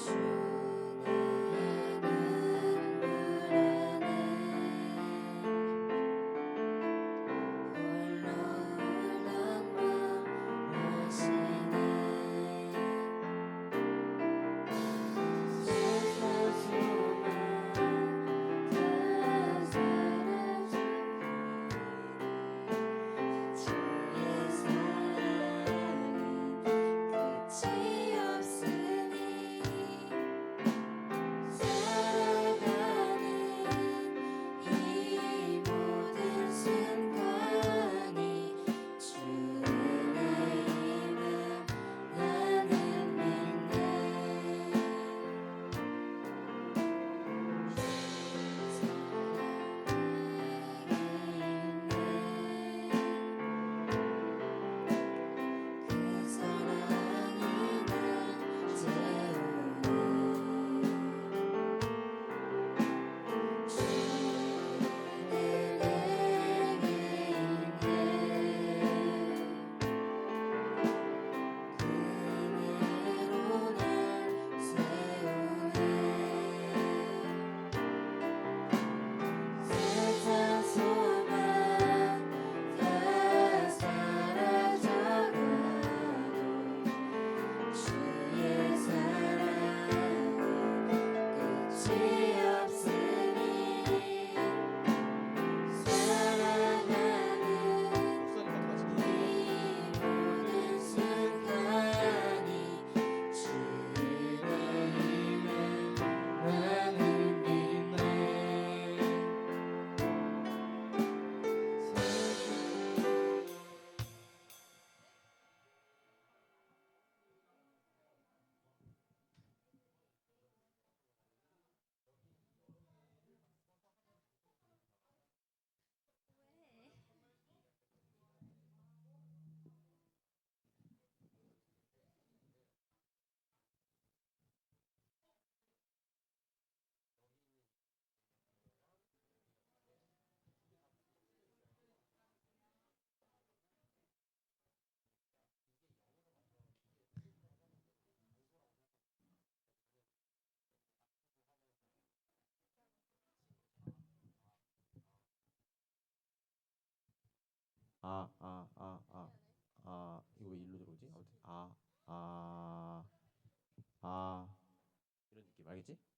이거 왜 일로 들어오지? 아무튼 아 이런 느낌 알겠지?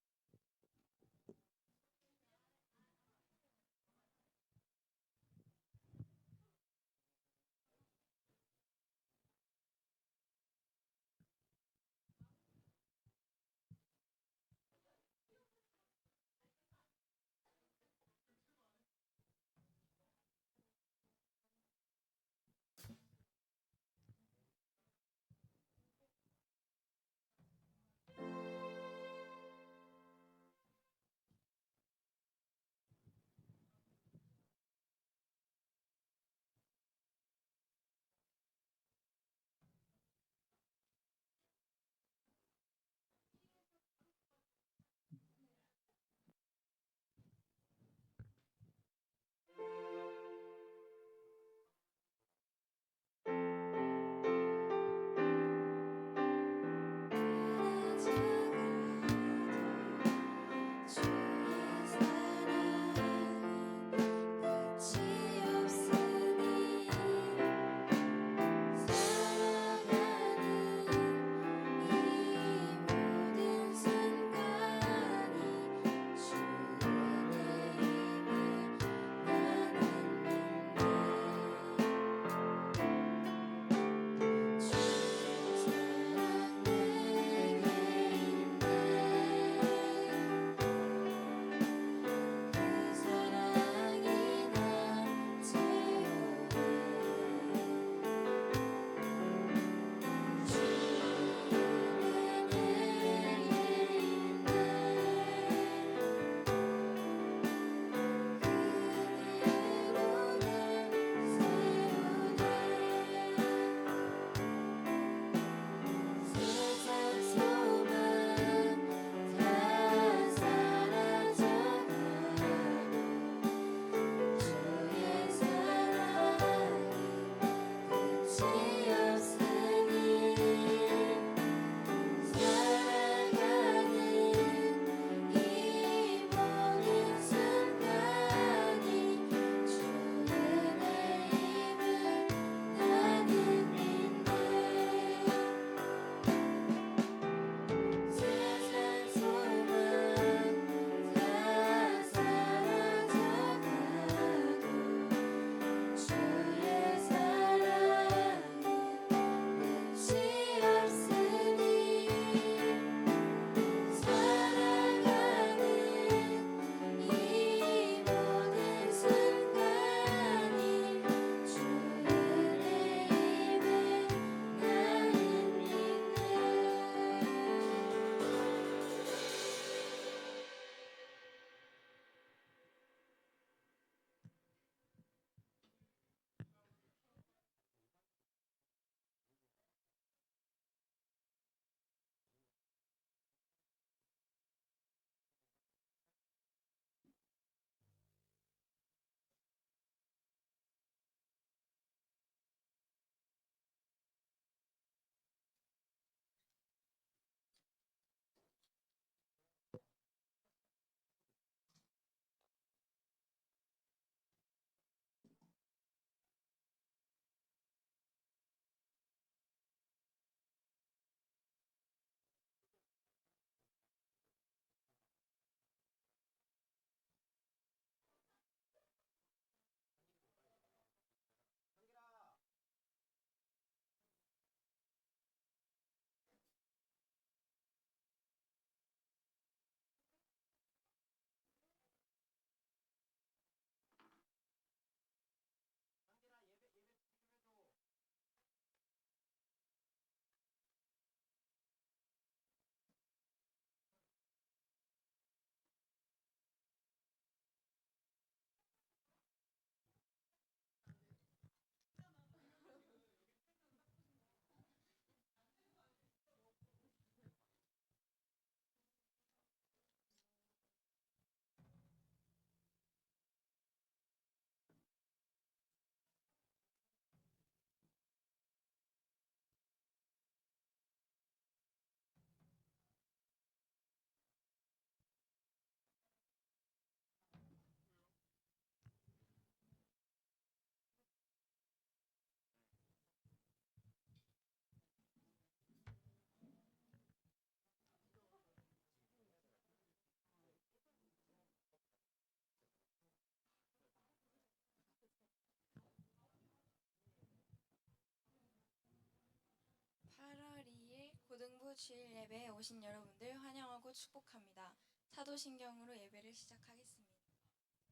주 주일 예배에 오신 여러분들 환영하고 축복합니다. 사도신경으로 예배를 시작하겠습니다.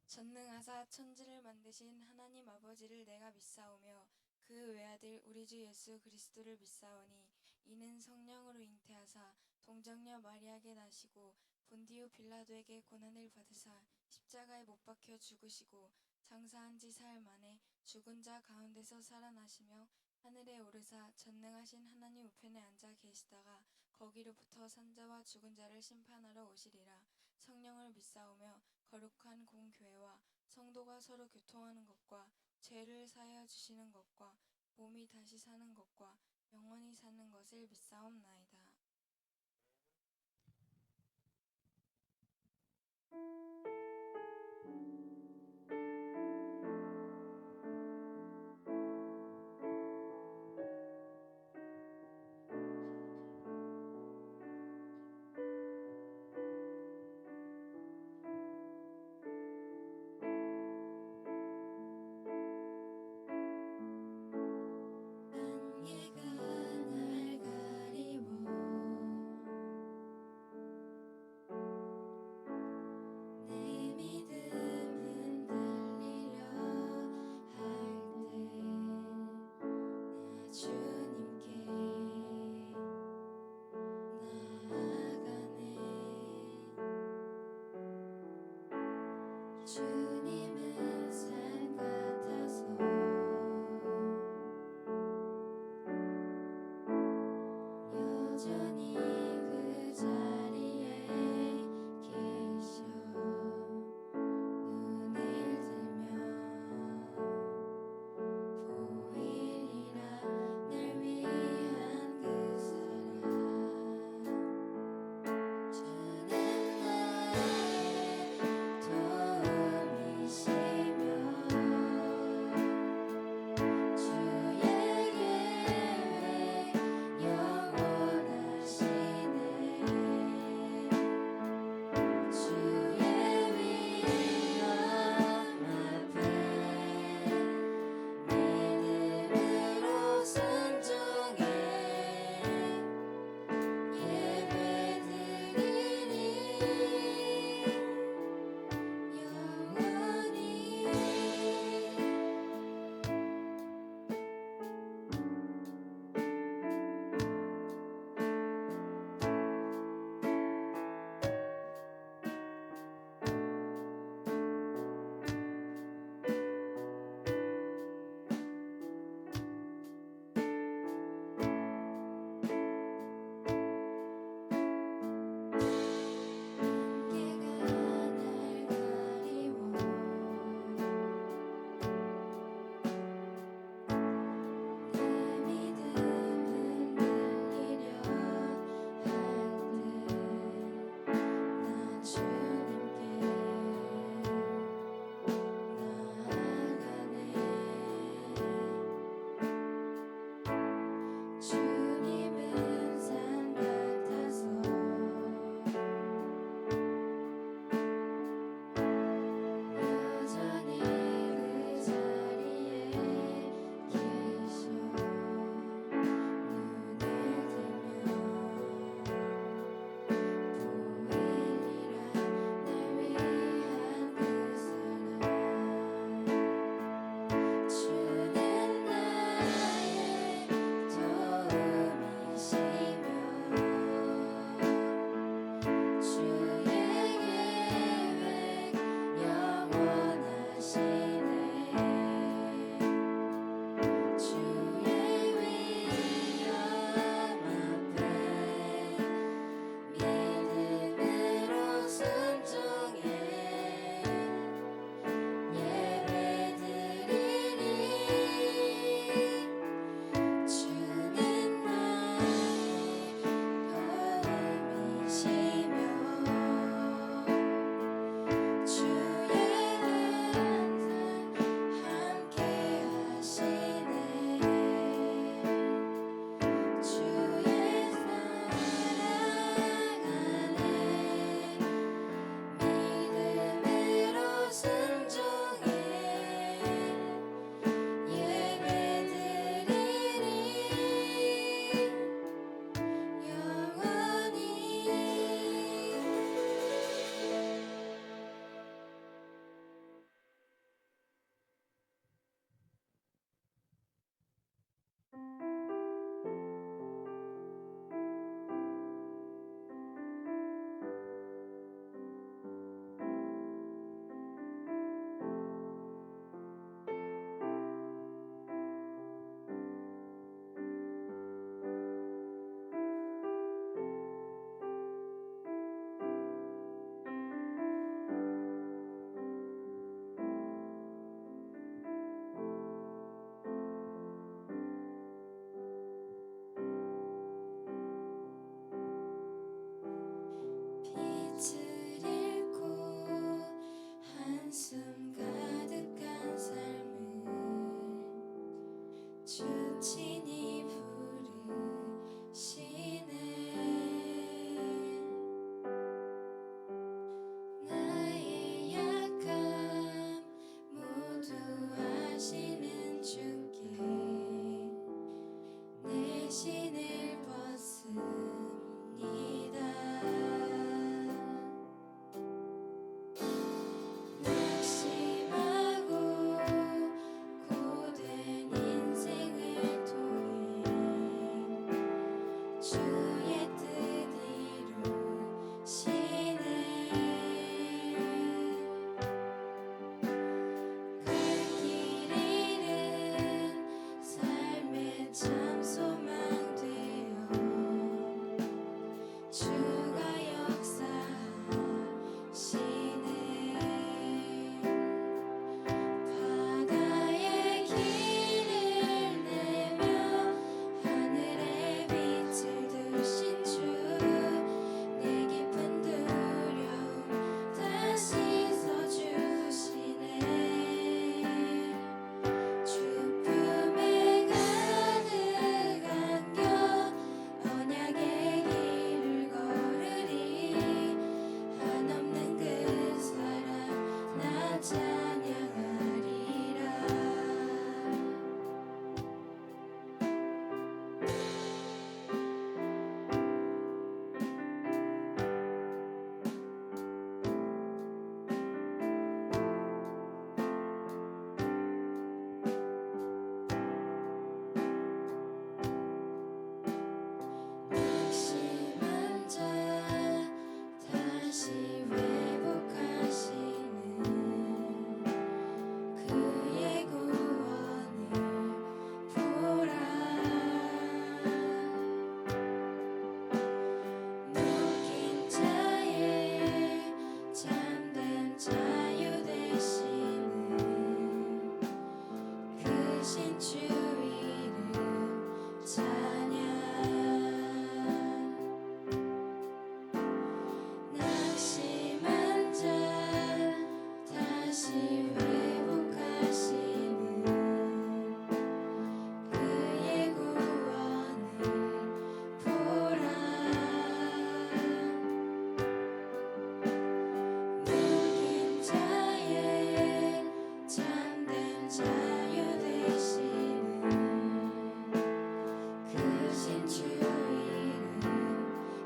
전능하사 천지를 만드신 하나님 아버지를 내가 믿사오며 그 외아들 우리 주 예수 그리스도를 믿사오니 이는 성령으로 잉태하사 동정녀 마리아에게 나시고 본디오 빌라도에게 고난을 받으사 십자가에 못 박혀 죽으시고 장사한 지 사흘 만에 죽은 자 가운데서 살아나시며 하늘에 오르사 전능하신 하나님 우편에 앉아 계시다가 거기로부터 산자와 죽은 자를 심판하러 오시리라. 성령을 믿사오며 거룩한 공교회와 성도가 서로 교통하는 것과 죄를 사하여 주시는 것과 몸이 다시 사는 것과 영원히 사는 것을 믿사옵나이다. 안개가 날 가리워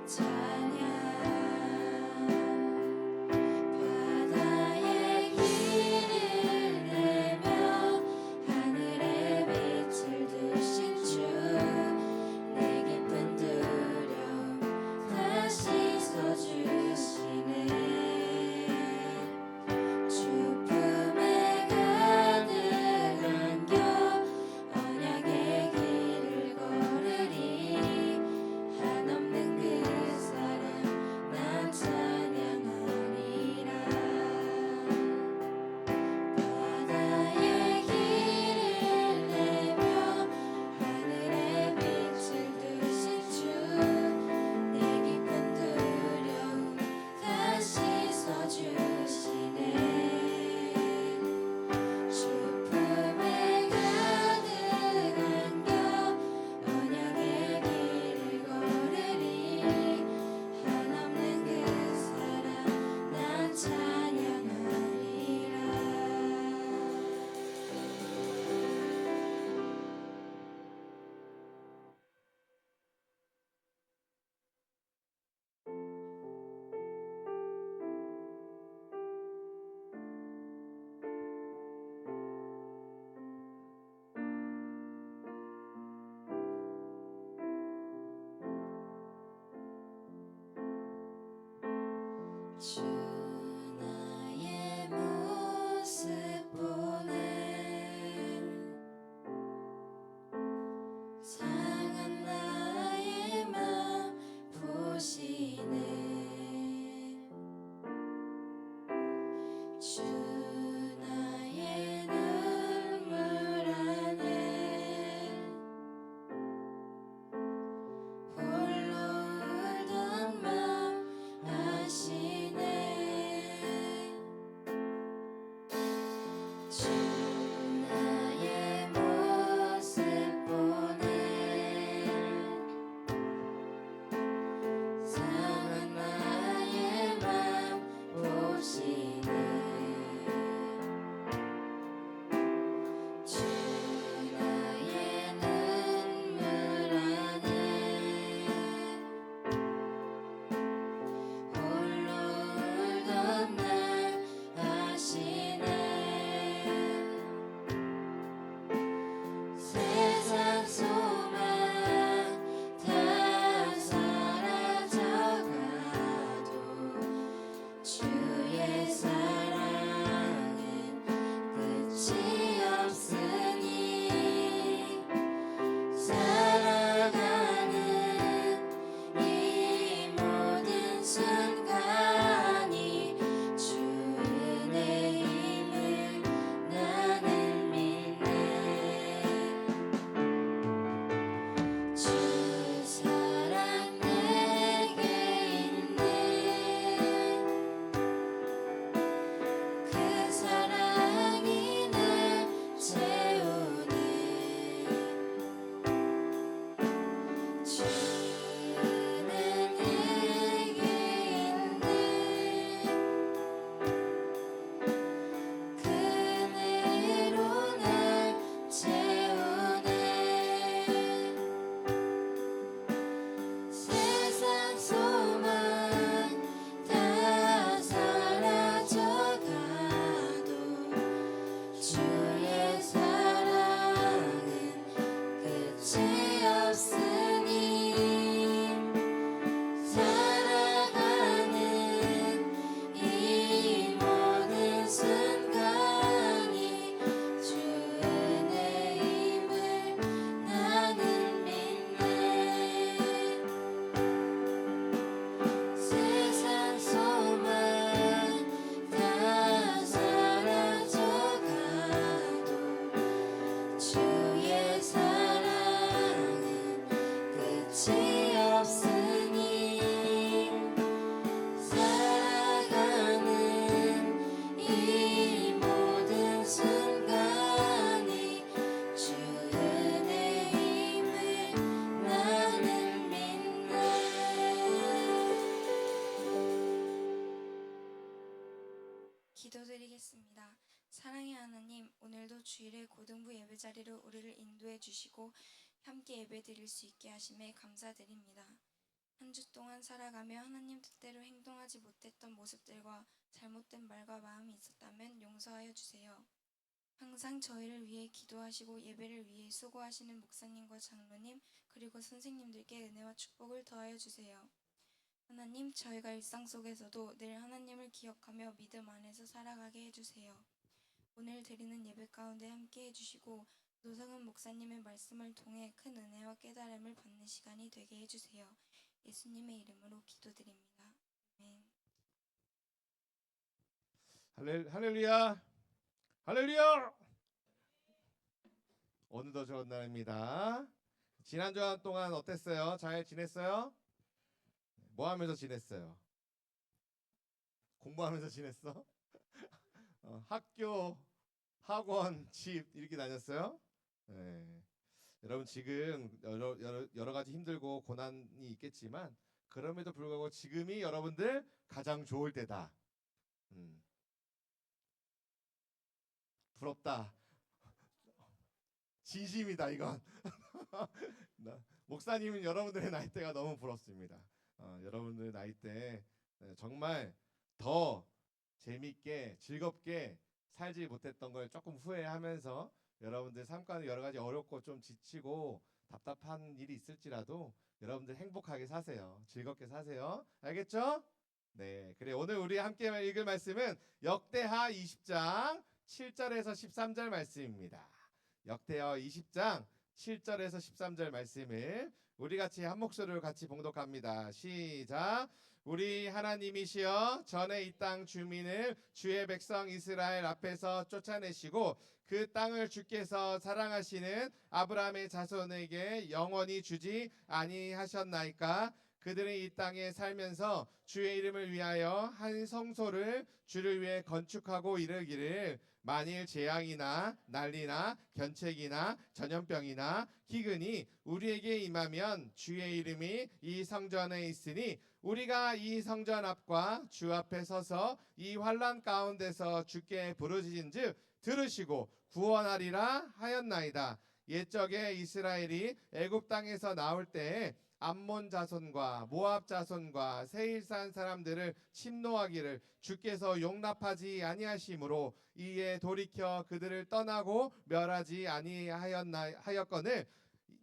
찬양 바다의 길을 내며 하늘의 빛을 드신 주 내 깊은 두려움 다 씻어주시네 주 품에 가득 안겨 언약의 길을 걸으리 한없는 그 사랑 난 찬양하리라 바다의 길을 내며 하늘의 빛을 드신 주 내 깊은 두려움 다 씻어주시네 주 품에 가득 안겨 언약의 길을 걸으리 한없는 그 사랑 난 찬양하리라 주 나의 모습 보네 상한 나의 맘 보시네 주 나의 눈물 안에 홀로 울던 맘 아시네 주 나의 모습 보네 상한 나의 맘 보시네 주 나의 눈물 안에 홀로 울던 날 아시네 세상 소망 다 사라져가도 주의 사랑은 끝이 없으니 살아가는 이 모든 순간이 주 은혜임을 나는 믿네 주 사랑 내게 있네 그 사랑이 날 채우네 주는 내게 있네 그 은혜로 날 채우네 세상 소망 다 사라져가도 주의 사랑은 끝이 없으니 살아가는 이 모든 순간이 주 은혜임을 나는 믿네 세상 소망 다 사라져가도 주의 사랑은 끝이 없으니 살아가는 이 모든 순간이 주 은혜임을 나는 믿네 기도드리겠습니다. 사랑의 하나님, 오늘도 주일에 고등부 예배 자리로 우리를 인도해 주시고 함께 예배 드릴 수 있게 하심에 감사드립니다. 한 주 동안 살아가며 하나님 뜻대로 행동하지 못했던 모습들과 잘못된 말과 마음이 있었다면 용서하여 주세요. 항상 저희를 위해 기도하시고 예배를 위해 수고하시는 목사님과 장로님 그리고 선생님들께 은혜와 축복을 더하여 주세요. 하나님, 저희가 일상 속에서도 늘 하나님을 기억하며 믿음 안에서 살아가게 해주세요. 오늘 드리는 예배 가운데 함께 해주시고 노성은 목사님의 말씀을 통해 큰 은혜와 깨달음을 받는 시간이 되게 해주세요. 예수님의 이름으로 기도드립니다. 아멘. 할렐루야, 할렐루야. 오늘도 좋은 날입니다. 지난 주간 동안 어땠어요? 잘 지냈어요? 뭐 하면서 지냈어요? 공부하면서 지냈어? 학교, 학원, 집 이렇게 다녔어요? 네. 여러분 지금 여러 가지 힘들고 고난이 있겠지만 그럼에도 불구하고 지금이 여러분들 가장 좋을 때다. 부럽다. 진심이다 이건. 목사님은 여러분들의 나이대가 너무 부럽습니다. 여러분들 나이대 정말 더 재밌게 즐겁게 살지 못했던 걸 조금 후회하면서 여러분들 삶 가운데 여러 가지 어렵고 좀 지치고 답답한 일이 있을지라도 여러분들 행복하게 사세요. 즐겁게 사세요. 알겠죠? 네, 그래 오늘 우리 함께 읽을 말씀은 역대하 20장 7절에서 13절 말씀입니다. 역대하 20장 7절에서 13절 말씀을 우리 같이 한 목소리로 같이 봉독합니다. 시작. 우리 하나님이시여 전에 이 땅 주민을 주의 백성 이스라엘 앞에서 쫓아내시고 그 땅을 주께서 사랑하시는 아브라함의 자손에게 영원히 주지 아니하셨나이까. 그들은 이 땅에 살면서 주의 이름을 위하여 한 성소를 주를 위해 건축하고 이르기를 만일 재앙이나 난리나 견책이나 전염병이나 기근이 우리에게 임하면 주의 이름이 이 성전에 있으니 우리가 이 성전 앞과 주 앞에 서서 이 환난 가운데서 주께 부르짖은즉 들으시고 구원하리라 하였나이다. 옛적에 이스라엘이 애굽 땅에서 나올 때에 암몬 자손과 모압 자손과 세일산 사람들을 침노하기를 주께서 용납하지 아니하심으로 이에 돌이켜 그들을 떠나고 멸하지 아니하였거늘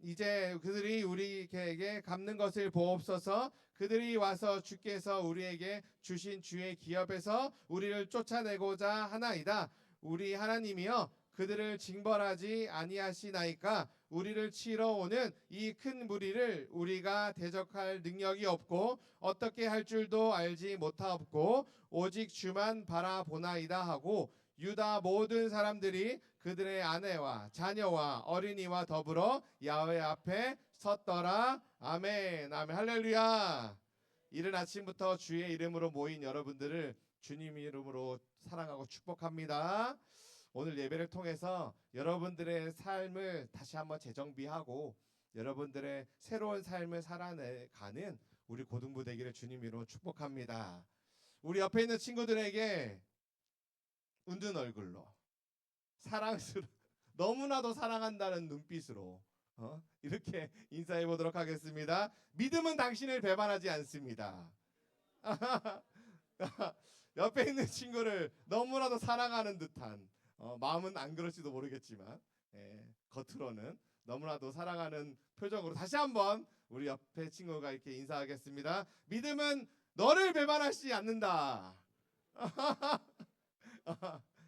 이제 그들이 우리에게 갚는 것을 보옵소서. 그들이 와서 주께서 우리에게 주신 주의 기업에서 우리를 쫓아내고자 하나이다. 우리 하나님이여 그들을 징벌하지 아니하시나이까. 우리를 치러 오는 이 큰 무리를 우리가 대적할 능력이 없고 어떻게 할 줄도 알지 못하옵고 오직 주만 바라보나이다 하고 유다 모든 사람들이 그들의 아내와 자녀와 어린이와 더불어 야훼 앞에 섰더라. 아멘. 아멘. 할렐루야. 이른 아침부터 주의 이름으로 모인 여러분들을 주님 이름으로 사랑하고 축복합니다. 오늘 예배를 통해서 여러분들의 삶을 다시 한번 재정비하고 여러분들의 새로운 삶을 살아가는 우리 고등부 되기를 주님 이름으로 축복합니다. 우리 옆에 있는 친구들에게 웃는 얼굴로 너무나도 사랑한다는 눈빛으로 이렇게 인사해 보도록 하겠습니다. 믿음은 당신을 배반하지 않습니다. 옆에 있는 친구를 너무나도 사랑하는 듯한 마음은 안 그럴지도 모르겠지만 겉으로는 너무나도 사랑하는 표정으로 다시 한번 우리 옆에 친구가 이렇게 인사하겠습니다. 믿음은 너를 배반하지 않는다.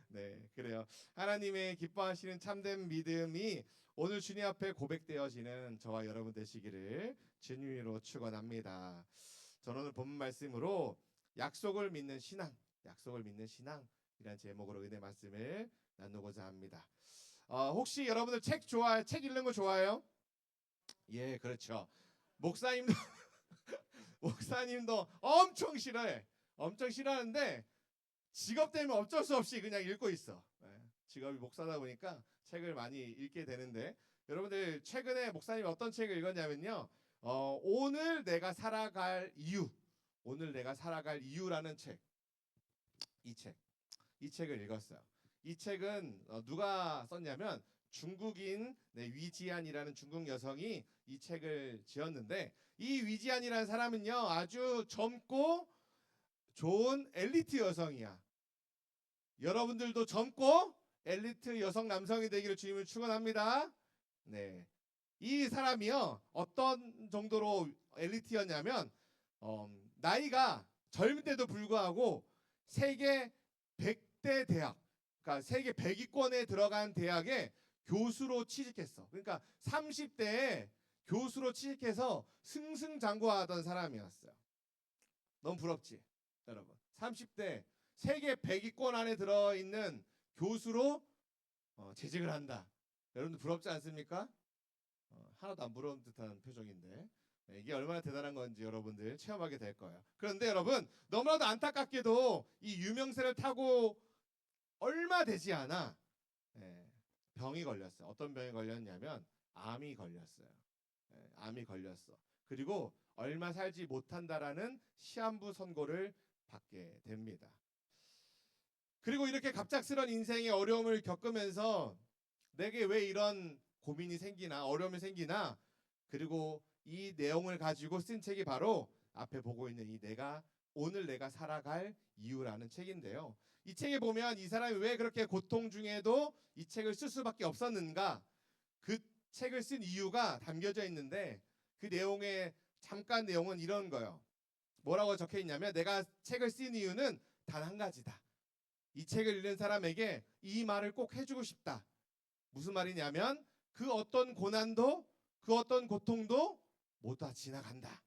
네, 그래요. 하나님의 기뻐하시는 참된 믿음이 오늘 주님 앞에 고백되어지는 저와 여러분 되시기를 주님으로 축원합니다. 저는 오늘 본문 말씀으로 약속을 믿는 신앙이라는 제목으로 은혜 말씀을 나누고자 합니다. 혹시 여러분들 책 읽는 거 좋아해요? 예, 그렇죠. 목사님도 목사님도 엄청 싫어하는데 직업 때문에 어쩔 수 없이 그냥 읽고 있어. 직업이 목사다 보니까 책을 많이 읽게 되는데 여러분들 최근에 목사님이 어떤 책을 읽었냐면요. 오늘 내가 살아갈 이유라는 책. 이 책을 읽었어요. 이 책은 누가 썼냐면 중국인 위지안이라는 중국 여성이 이 책을 지었는데 이 위지안이라는 사람은요 아주 젊고 좋은 엘리트 여성이야. 여러분들도 젊고 엘리트 여성 남성이 되기를 주님을 축원합니다. 네, 이 사람이요 어떤 정도로 엘리트였냐면 나이가 젊은데도 불구하고 세계 100대 대학, 그러니까 세계 100위권에 들어간 대학에 교수로 취직했어. 그러니까 30대에 교수로 취직해서 승승장구하던 사람이었어요. 너무 부럽지, 여러분. 30대 세계 100위권 안에 들어있는 교수로 재직을 한다. 여러분들 부럽지 않습니까? 하나도 안 부러운 듯한 표정인데 이게 얼마나 대단한 건지 여러분들 체험하게 될 거예요. 그런데 여러분 너무나도 안타깝게도 이 유명세를 타고 얼마 되지 않아 병이 걸렸어요. 어떤 병이 걸렸냐면 암이 걸렸어요. 암이 걸렸어. 그리고 얼마 살지 못한다라는 시한부 선고를 받게 됩니다. 그리고 이렇게 갑작스런 인생의 어려움을 겪으면서 내게 왜 이런 고민이 생기나 어려움이 생기나, 그리고 이 내용을 가지고 쓴 책이 바로 앞에 보고 있는 이 오늘 내가 살아갈 이유라는 책인데요. 이 책에 보면 이 사람이 왜 그렇게 고통 중에도 이 책을 쓸 수밖에 없었는가, 그 책을 쓴 이유가 담겨져 있는데 그 내용의 잠깐 내용은 이런 거예요. 뭐라고 적혀 있냐면 내가 책을 쓴 이유는 단 한 가지다. 이 책을 읽는 사람에게 이 말을 꼭 해주고 싶다. 무슨 말이냐면 그 어떤 고난도 그 어떤 고통도 모두 다 지나간다.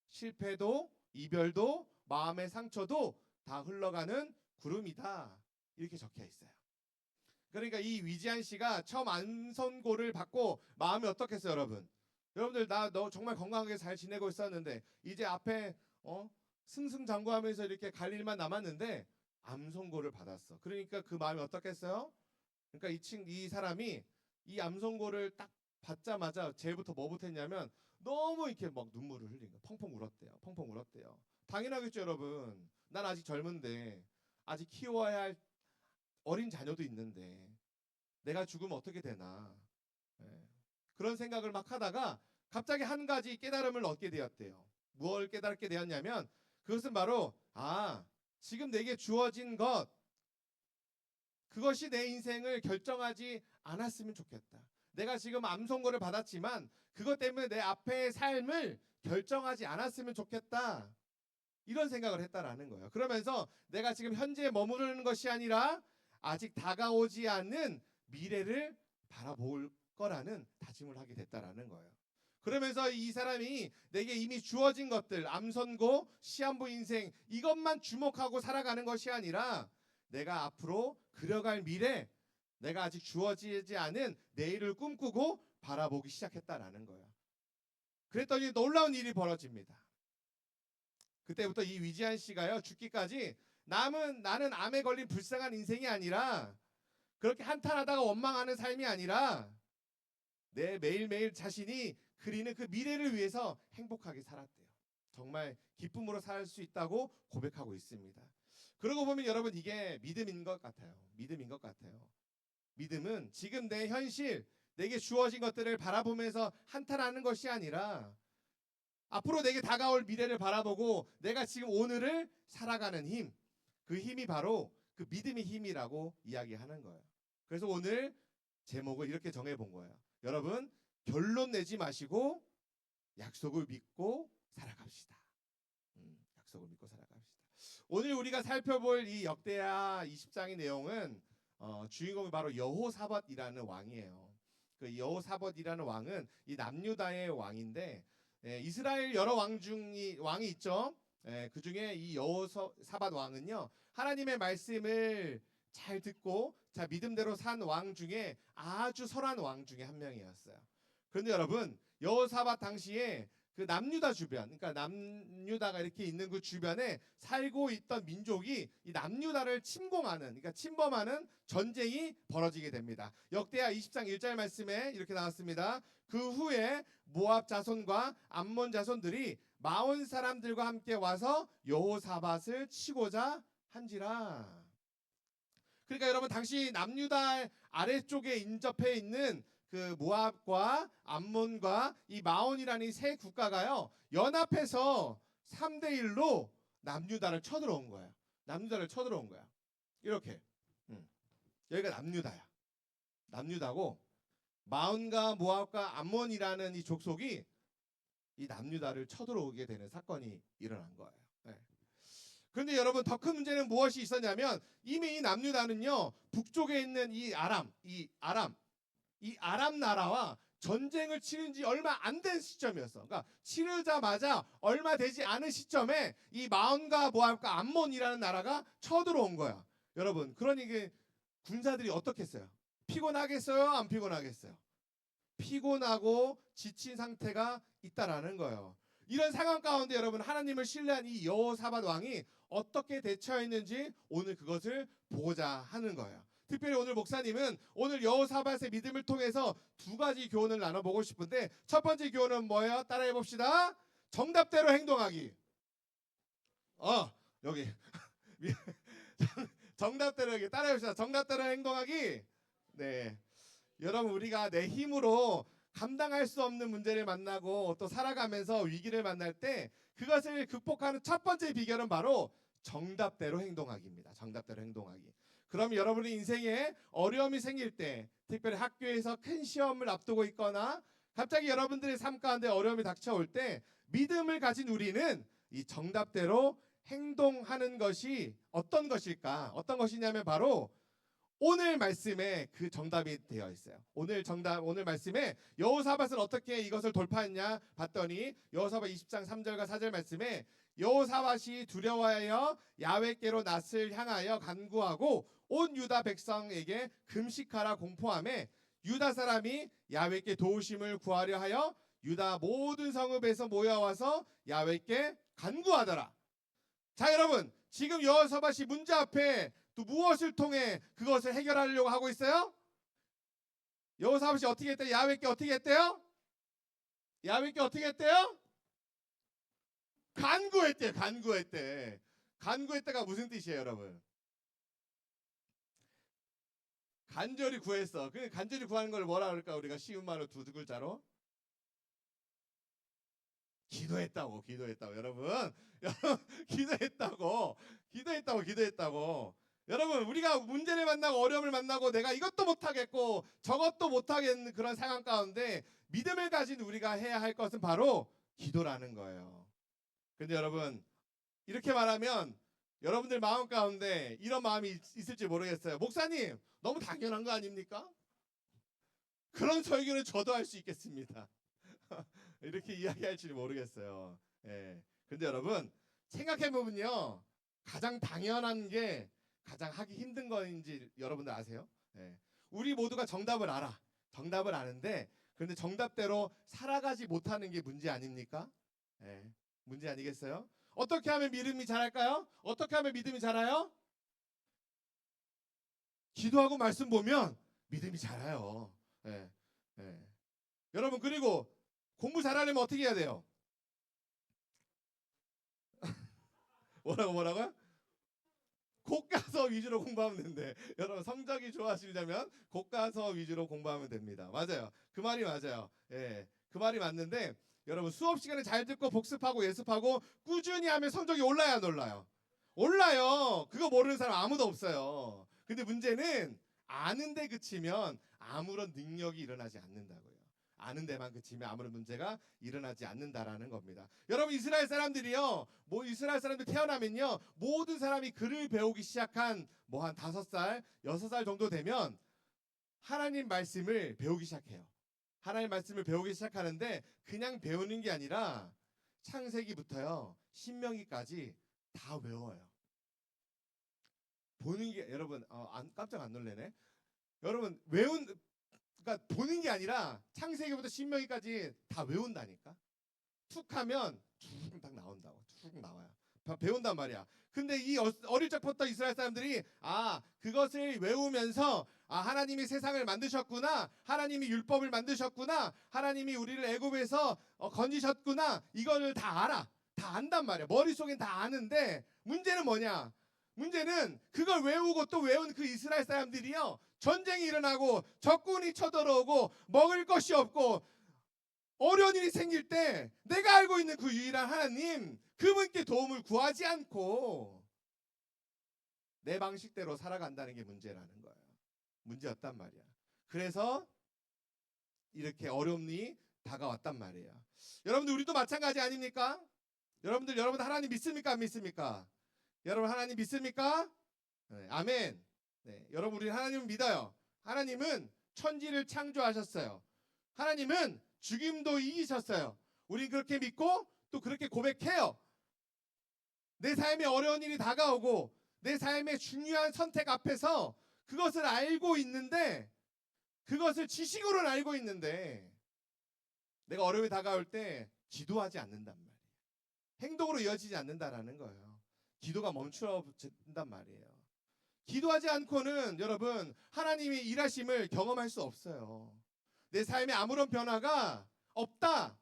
실패도 이별도 마음의 상처도 다 흘러가는 구름이다. 이렇게 적혀 있어요. 그러니까 이 위지한 씨가 처음 암 선고를 받고 마음이 어떻겠어요, 여러분? 여러분들 너 정말 건강하게 잘 지내고 있었는데 이제 앞에 승승장구하면서 이렇게 갈 일만 남았는데 암 선고를 받았어. 그러니까 그 마음이 어떻겠어요? 그러니까 이 사람이 이 암 선고를 딱 받자마자 제일부터 뭐부터 했냐면 너무 이렇게 막 눈물을 흘린 거야. 펑펑 울었대요. 펑펑 울었대요. 당연하겠죠, 여러분. 난 아직 젊은데 아직 키워야 할 어린 자녀도 있는데 내가 죽으면 어떻게 되나. 그런 생각을 막 하다가 갑자기 한 가지 깨달음을 얻게 되었대요. 무엇을 깨닫게 되었냐면 그것은 바로 지금 내게 주어진 그것이 내 인생을 결정하지 않았으면 좋겠다. 내가 지금 암 선고를 받았지만 그것 때문에 내 앞의 삶을 결정하지 않았으면 좋겠다. 이런 생각을 했다라는 거예요. 그러면서 내가 지금 현재에 머무르는 것이 아니라 아직 다가오지 않는 미래를 바라볼 거라는 다짐을 하게 됐다라는 거예요. 그러면서 이 사람이 내게 이미 주어진 것들, 암 선고, 시한부 인생, 이것만 주목하고 살아가는 것이 아니라 내가 앞으로 그려갈 미래, 내가 아직 주어지지 않은 내일을 꿈꾸고 바라보기 시작했다라는 거예요. 그랬더니 놀라운 일이 벌어집니다. 그때부터 이 위지한 씨가요, 죽기까지 나는 암에 걸린 불쌍한 인생이 아니라 그렇게 한탄하다가 원망하는 삶이 아니라 내 매일매일 자신이 그리는 그 미래를 위해서 행복하게 살았대요. 정말 기쁨으로 살 수 있다고 고백하고 있습니다. 그러고 보면 여러분 이게 믿음인 것 같아요. 믿음인 것 같아요. 믿음은 지금 내 현실, 내게 주어진 것들을 바라보면서 한탄하는 것이 아니라 앞으로 내게 다가올 미래를 바라보고 내가 지금 오늘을 살아가는 힘, 그 힘이 바로 그 믿음의 힘이라고 이야기하는 거예요. 그래서 오늘 제목을 이렇게 정해본 거예요. 여러분 결론 내지 마시고 약속을 믿고 살아갑시다. 약속을 믿고 살아갑시다. 오늘 우리가 살펴볼 이 역대하 20장의 내용은 주인공이 바로 여호사밧이라는 왕이에요. 그 여호사밧이라는 왕은 이 남유다의 왕인데 이스라엘 여러 왕이 있죠. 그 중에 이 여호사밧 왕은요 하나님의 말씀을 잘 듣고 믿음대로 산 왕 중에 아주 선한 왕 중에 한 명이었어요. 그런데 여러분 여호사밧 당시에 그 남유다 주변, 그러니까 남유다가 이렇게 있는 그 주변에 살고 있던 민족이 이 남유다를 침공하는, 그러니까 침범하는 전쟁이 벌어지게 됩니다. 역대하 20장 1절 말씀에 이렇게 나왔습니다. 그 후에 모압 자손과 암몬 자손들이 마온 사람들과 함께 와서 여호사밧을 치고자 한지라. 그러니까 여러분 당시 남유다 아래쪽에 인접해 있는 그 모압과 암몬과 이 마온이라는 이 세 국가가요 연합해서 3대 1로 남유다를 쳐들어온 거예요. 남유다를 쳐들어온 거야. 이렇게 여기가 남유다야. 남유다고 마온과 모압과 암몬이라는 이 족속이 이 남유다를 쳐들어오게 되는 사건이 일어난 거예요. 네. 그런데 여러분 더 큰 문제는 무엇이 있었냐면 이미 이 남유다는요 북쪽에 있는 이 아람 나라와 전쟁을 치른 지 얼마 안 된 시점이었어. 그러니까 치르자마자 얼마 되지 않은 시점에 이 마온과 모압과 암몬이라는 나라가 쳐들어온 거야. 여러분, 그러니 이게 군사들이 어떻겠어요? 피곤하겠어요? 안 피곤하겠어요? 피곤하고 지친 상태가 있다라는 거예요. 이런 상황 가운데 여러분 하나님을 신뢰한 이 여호사밧 왕이 어떻게 대처했는지 오늘 그것을 보고자 하는 거예요. 특별히 오늘 목사님은 오늘 여호사밧의 믿음을 통해서 두 가지 교훈을 나눠보고 싶은데 첫 번째 교훈은 뭐예요? 따라해 봅시다. 정답대로 행동하기. 여기 정답대로 여기 따라해 봅시다. 정답대로 행동하기. 네, 여러분 우리가 내 힘으로 감당할 수 없는 문제를 만나고 또 살아가면서 위기를 만날 때 그것을 극복하는 첫 번째 비결은 바로 정답대로 행동하기입니다. 정답대로 행동하기. 그럼 여러분의 인생에 어려움이 생길 때, 특별히 학교에서 큰 시험을 앞두고 있거나 갑자기 여러분들의 삶 가운데 어려움이 닥쳐올 때 믿음을 가진 우리는 이 정답대로 행동하는 것이 어떤 것일까? 어떤 것이냐면 바로 오늘 말씀에 그 정답이 되어 있어요. 오늘 말씀에 여호사밧은 어떻게 이것을 돌파했냐 봤더니 여호사밧 20장 3절과 4절 말씀에 여호사밧이 두려워하여 야훼께로 낯을 향하여 간구하고 온 유다 백성에게 금식하라 공포하며 유다 사람이 야훼께 도우심을 구하려 하여 유다 모든 성읍에서 모여와서 야훼께 간구하더라. 자, 여러분, 지금 여호사밧이 문제 앞에 또 무엇을 통해 그것을 해결하려고 하고 있어요? 여호사밧이 어떻게 했대요? 야훼께 어떻게 했대요? 야훼께 어떻게 했대요? 간구했대. 간구했다가 무슨 뜻이에요, 여러분? 간절히 구했어. 그 간절히 구하는 걸 뭐라 그럴까? 우리가 쉬운 말로 두 글자로 기도했다고. 여러분 기도했다고. 여러분, 우리가 문제를 만나고 어려움을 만나고 내가 이것도 못하겠고 저것도 못하겠는 그런 상황 가운데 믿음을 가진 우리가 해야 할 것은 바로 기도라는 거예요. 근데 여러분, 이렇게 말하면 여러분들 마음 가운데 이런 마음이 있을지 모르겠어요. 목사님, 너무 당연한 거 아닙니까? 그런 설교는 저도 할 수 있겠습니다. 이렇게 이야기할지 모르겠어요. 예. 근데 여러분, 생각해보면요, 가장 당연한 게 가장 하기 힘든 거인지 여러분들 아세요? 예. 우리 모두가 정답을 아는데 그런데 정답대로 살아가지 못하는 게 문제 아닙니까? 예. 문제 아니겠어요? 어떻게 하면 믿음이 자랄까요? 어떻게 하면 믿음이 자라요? 기도하고 말씀 보면 믿음이 자라요. 예. 여러분, 그리고 공부 잘하려면 어떻게 해야 돼요? 뭐라고요? 고가서 위주로 공부하면 된대. 여러분, 성적이 좋아지려면 고가서 위주로 공부하면 됩니다. 맞아요. 그 말이 맞아요. 예, 그 말이 맞는데 여러분, 수업 시간에 잘 듣고 복습하고 예습하고 꾸준히 하면 성적이 올라야 안 올라요? 올라요. 그거 모르는 사람 아무도 없어요. 근데 문제는 아는데 그치면 아무런 능력이 일어나지 않는다고요. 아는 데만 그치면 아무런 문제가 일어나지 않는다라는 겁니다. 여러분, 이스라엘 사람들이요, 이스라엘 사람들 태어나면요, 모든 사람이 글을 배우기 시작한 한 5살, 6살 정도 되면 하나님 말씀을 배우기 시작해요. 하나님 말씀을 배우기 시작하는데 그냥 배우는 게 아니라 창세기부터요, 신명기까지 다 외워요. 보는 게, 여러분, 깜짝 안 놀래네. 여러분, 그러니까 보는 게 아니라 창세기부터 신명기까지 다 외운다니까. 툭 하면 툭 딱 나온다고. 툭 나와요. 배운단 말이야. 근데 이 어릴 적부터 이스라엘 사람들이 그것을 외우면서 하나님이 세상을 만드셨구나, 하나님이 율법을 만드셨구나, 하나님이 우리를 애굽에서 건지셨구나, 이거를 다 알아. 다 안단 말이야. 머릿속엔 다 아는데 문제는 뭐냐? 문제는 그걸 외우고 또 외운 그 이스라엘 사람들이요, 전쟁이 일어나고 적군이 쳐들어오고 먹을 것이 없고 어려운 일이 생길 때 내가 알고 있는 그 유일한 하나님, 그분께 도움을 구하지 않고 내 방식대로 살아간다는 게 문제라는 거예요. 문제였단 말이야. 그래서 이렇게 어려움이 다가왔단 말이에요. 여러분들, 우리도 마찬가지 아닙니까? 여러분 하나님 믿습니까? 안 믿습니까? 여러분 하나님 믿습니까? 네, 아멘. 네, 여러분 우리 하나님을 믿어요. 하나님은 천지를 창조하셨어요. 하나님은 죽임도 이기셨어요. 우린 그렇게 믿고 또 그렇게 고백해요. 내 삶에 어려운 일이 다가오고 내 삶의 중요한 선택 앞에서 그것을 알고 있는데, 그것을 지식으로는 알고 있는데 내가 어려움이 다가올 때 기도하지 않는단 말이에요. 행동으로 이어지지 않는다라는 거예요. 기도가 멈추어진단 말이에요. 기도하지 않고는 여러분 하나님이 일하심을 경험할 수 없어요. 내 삶에 아무런 변화가 없다.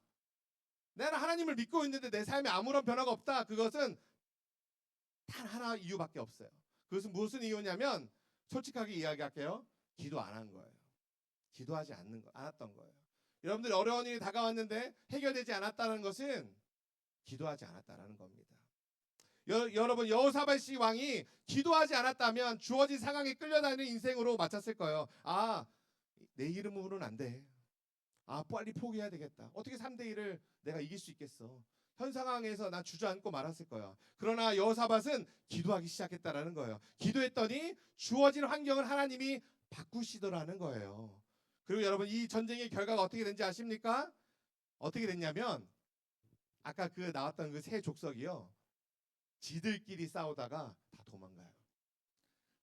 내가 하나님을 믿고 있는데 내 삶에 아무런 변화가 없다. 그것은 단 하나 이유밖에 없어요. 그것은 무슨 이유냐면, 솔직하게 이야기할게요. 기도 안 한 거예요. 기도하지 않았던 거예요. 여러분들 어려운 일이 다가왔는데 해결되지 않았다는 것은 기도하지 않았다는 겁니다. 여러분 여호사밧 왕이 기도하지 않았다면 주어진 상황에 끌려다니는 인생으로 마쳤을 거예요. 내 이름으로는 안 돼. 빨리 포기해야 되겠다. 어떻게 3대1을 내가 이길 수 있겠어. 현 상황에서 난 주저앉고 말았을 거야. 그러나 여호사밧은 기도하기 시작했다라는 거예요. 기도했더니 주어진 환경을 하나님이 바꾸시더라는 거예요. 그리고 여러분, 이 전쟁의 결과가 어떻게 된지 아십니까? 어떻게 됐냐면, 아까 그 나왔던 그 세 족속이요, 지들끼리 싸우다가 다 도망가요.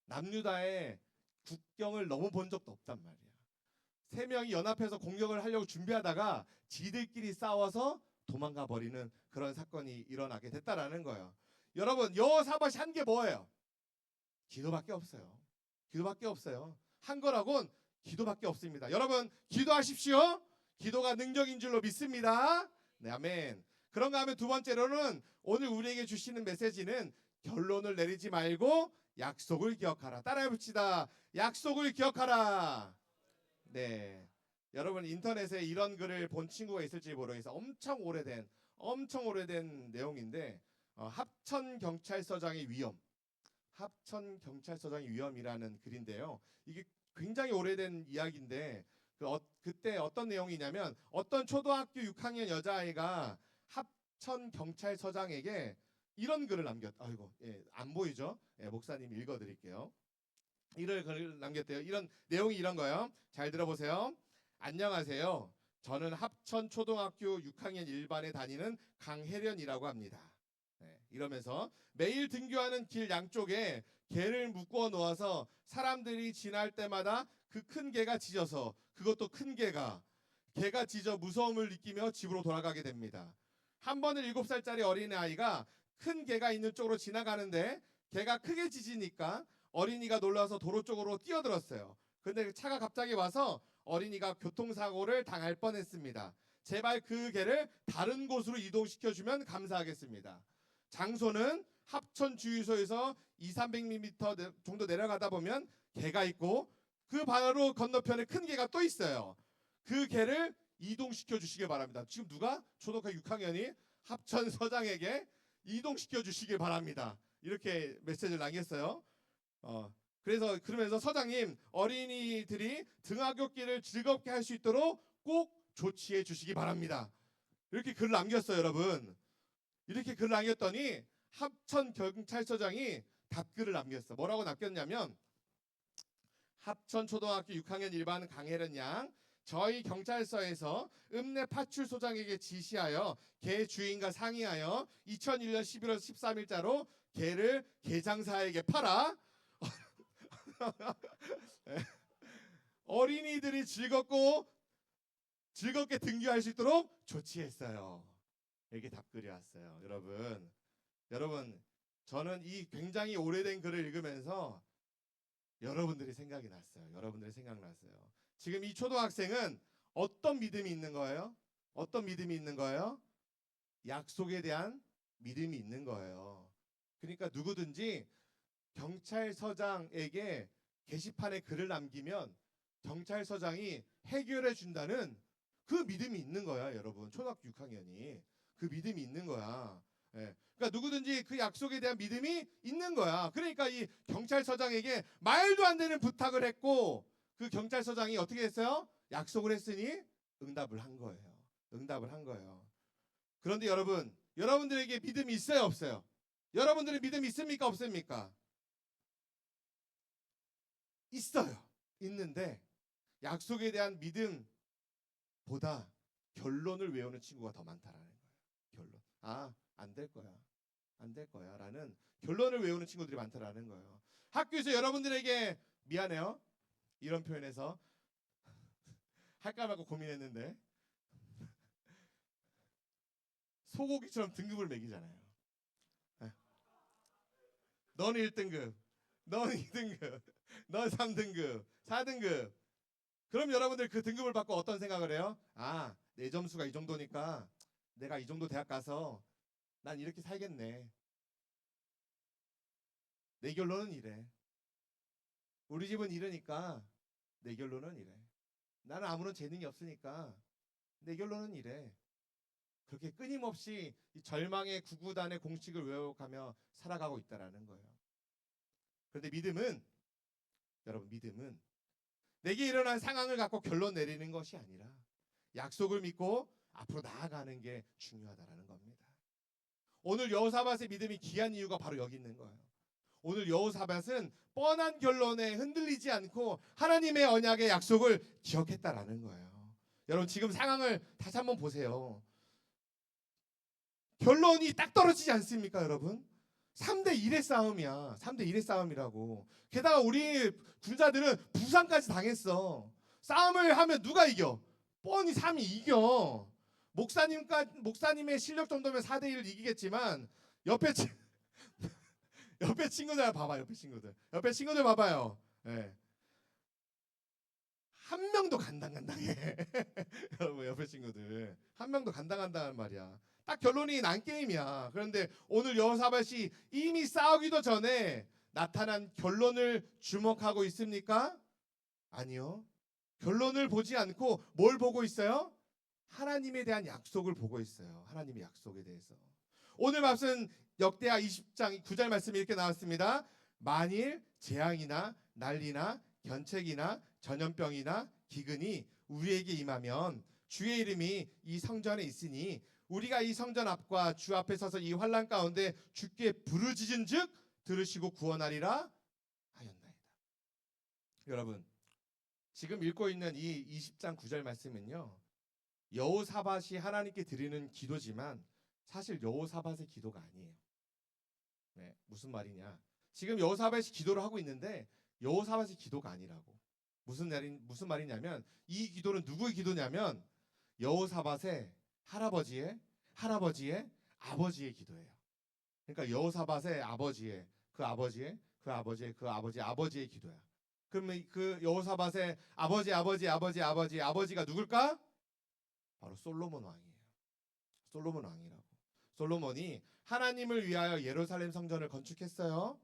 남유다의 국경을 넘어본 적도 없단 말이야. 세 명이 연합해서 공격을 하려고 준비하다가 지들끼리 싸워서 도망가 버리는 그런 사건이 일어나게 됐다라는 거예요. 여러분, 여호사밧이 한 게 뭐예요? 기도밖에 없어요. 기도밖에 없어요. 한 거라곤 기도밖에 없습니다. 여러분, 기도하십시오. 기도가 능력인 줄로 믿습니다. 네, 아멘. 그런가 하면 두 번째로는, 오늘 우리에게 주시는 메시지는 결론을 내리지 말고 약속을 기억하라. 따라해 봅시다. 약속을 기억하라. 네, 여러분 인터넷에 이런 글을 본 친구가 있을지 모르겠어요. 엄청 오래된 내용인데, 합천 경찰서장의 위험, 합천 경찰서장의 위험이라는 글인데요. 이게 굉장히 오래된 이야기인데, 그때 어떤 내용이냐면, 어떤 초등학교 6학년 여자아이가 합천 경찰서장에게 이런 글을 안 보이죠? 목사님이 읽어드릴게요. 이런 글을 남겼대요. 이런 내용이 이런 거예요. 잘 들어보세요. 안녕하세요. 저는 합천 초등학교 6학년 1반에 다니는 강혜련이라고 합니다. 이러면서 매일 등교하는 길 양쪽에 개를 묶어 놓아서 사람들이 지날 때마다 그 큰 개가 짖어서, 그것도 큰 개가 짖어 무서움을 느끼며 집으로 돌아가게 됩니다. 한 번은 7살짜리 어린아이가 큰 개가 있는 쪽으로 지나가는데 개가 크게 짖으니까 어린이가 놀라서 도로 쪽으로 뛰어들었어요. 근데 차가 갑자기 와서 어린이가 교통사고를 당할 뻔했습니다. 제발 그 개를 다른 곳으로 이동시켜주면 감사하겠습니다. 장소는 합천 주유소에서 200~300m 정도 내려가다 보면 개가 있고, 그 바로 건너편에 큰 개가 또 있어요. 그 개를 이동시켜 주시길 바랍니다. 지금 누가? 초등학교 6학년이 합천 서장에게 이동시켜 주시길 바랍니다. 이렇게 메시지를 남겼어요. 그러면서 서장님, 어린이들이 등하굣길을 즐겁게 할 수 있도록 꼭 조치해 주시기 바랍니다. 이렇게 글을 남겼어요, 여러분. 이렇게 글을 남겼더니 합천 경찰서장이 답글을 남겼어. 뭐라고 남겼냐면, 합천 초등학교 6학년 1반 강혜련 양, 저희 경찰서에서 읍내 파출소장에게 지시하여 개 주인과 상의하여 2001년 11월 13일자로 개를 개장사에게 팔아 어린이들이 즐겁게 등교할 수 있도록 조치했어요. 이렇게 답글이 왔어요. 여러분, 저는 이 굉장히 오래된 글을 읽으면서 여러분들이 생각났어요. 지금 이 초등학생은 어떤 믿음이 있는 거예요? 어떤 믿음이 있는 거예요? 약속에 대한 믿음이 있는 거예요. 그러니까 누구든지 경찰서장에게 게시판에 글을 남기면 경찰서장이 해결해 준다는 그 믿음이 있는 거야, 여러분. 초등학교 6학년이 그 믿음이 있는 거야. 예. 그러니까 누구든지 그 약속에 대한 믿음이 있는 거야. 그러니까 이 경찰서장에게 말도 안 되는 부탁을 했고 그 경찰서장이 어떻게 했어요? 약속을 했으니 응답을 한 거예요. 응답을 한 거예요. 그런데 여러분, 여러분들에게 믿음이 있어요, 없어요? 여러분들의 믿음이 있습니까, 없습니까? 있어요. 있는데 약속에 대한 믿음보다 결론을 외우는 친구가 더 많다라는 거예요. 결론. 아, 안 될 거야. 안 될 거야. 라는 결론을 외우는 친구들이 많다라는 거예요. 학교에서 여러분들에게 미안해요. 이런 표현에서 할까 말까 고민했는데 소고기처럼 등급을 매기잖아요. 넌 1등급, 넌 2등급, 넌 3등급, 4등급. 그럼 여러분들 그 등급을 받고 어떤 생각을 해요? 아, 내 점수가 이 정도니까 내가 이 정도 대학 가서 난 이렇게 살겠네. 내 결론은 이래. 우리 집은 이러니까 내 결론은 이래. 나는 아무런 재능이 없으니까 내 결론은 이래. 그렇게 끊임없이 이 절망의 구구단의 공식을 외워가며 살아가고 있다라는 거예요. 그런데 믿음은, 여러분, 믿음은 내게 일어난 상황을 갖고 결론 내리는 것이 아니라 약속을 믿고 앞으로 나아가는 게 중요하다라는 겁니다. 오늘 여호사밧의 믿음이 귀한 이유가 바로 여기 있는 거예요. 오늘 여호사밧은 뻔한 결론에 흔들리지 않고 하나님의 언약의 약속을 기억했다라는 거예요. 여러분, 지금 상황을 다시 한번 보세요. 결론이 딱 떨어지지 않습니까, 여러분? 3대 1의 싸움이야. 3대 1의 싸움이라고. 게다가 우리 군사들은 부상까지 당했어. 싸움을 하면 누가 이겨? 뻔히 3이 이겨. 목사님의 실력 정도면 4대 1을 이기겠지만 옆에 친구들 봐봐. 옆에 친구들 봐봐요. 네. 한 명도 간당간당해. 여러분, 옆에 친구들 한 명도 간당간당한 말이야. 딱 결론이 난 게임이야. 그런데 오늘 여호사밧이 이미 싸우기도 전에 나타난 결론을 주목하고 있습니까? 아니요. 결론을 보지 않고 뭘 보고 있어요? 하나님에 대한 약속을 보고 있어요. 하나님의 약속에 대해서. 오늘 말씀 역대하 20장 9절 말씀이 이렇게 나왔습니다. 만일 재앙이나 난리나 견책이나 전염병이나 기근이 우리에게 임하면 주의 이름이 이 성전에 있으니 우리가 이 성전 앞과 주 앞에 서서 이 환난 가운데 주께 부르짖은즉 들으시고 구원하리라 하였나이다. 여러분, 지금 읽고 있는 이 20장 9절 말씀은요, 여호사밧이 하나님께 드리는 기도지만 사실 여호사밧의 기도가 아니에요. 네, 무슨 말이냐? 지금 여호사밧이 기도를 하고 있는데 여호사밧의 기도가 아니라고. 무슨 말이냐면 이 기도는 누구의 기도냐면 여호사밧의 할아버지의 아버지의 기도예요. 그러니까 여호사밧의 아버지의 아버지의 기도야. 그러면 그 여호사밧의 아버지가 누굴까? 바로 솔로몬 왕이에요. 솔로몬 왕이라고. 솔로몬이 하나님을 위하여 예루살렘 성전을 건축했어요.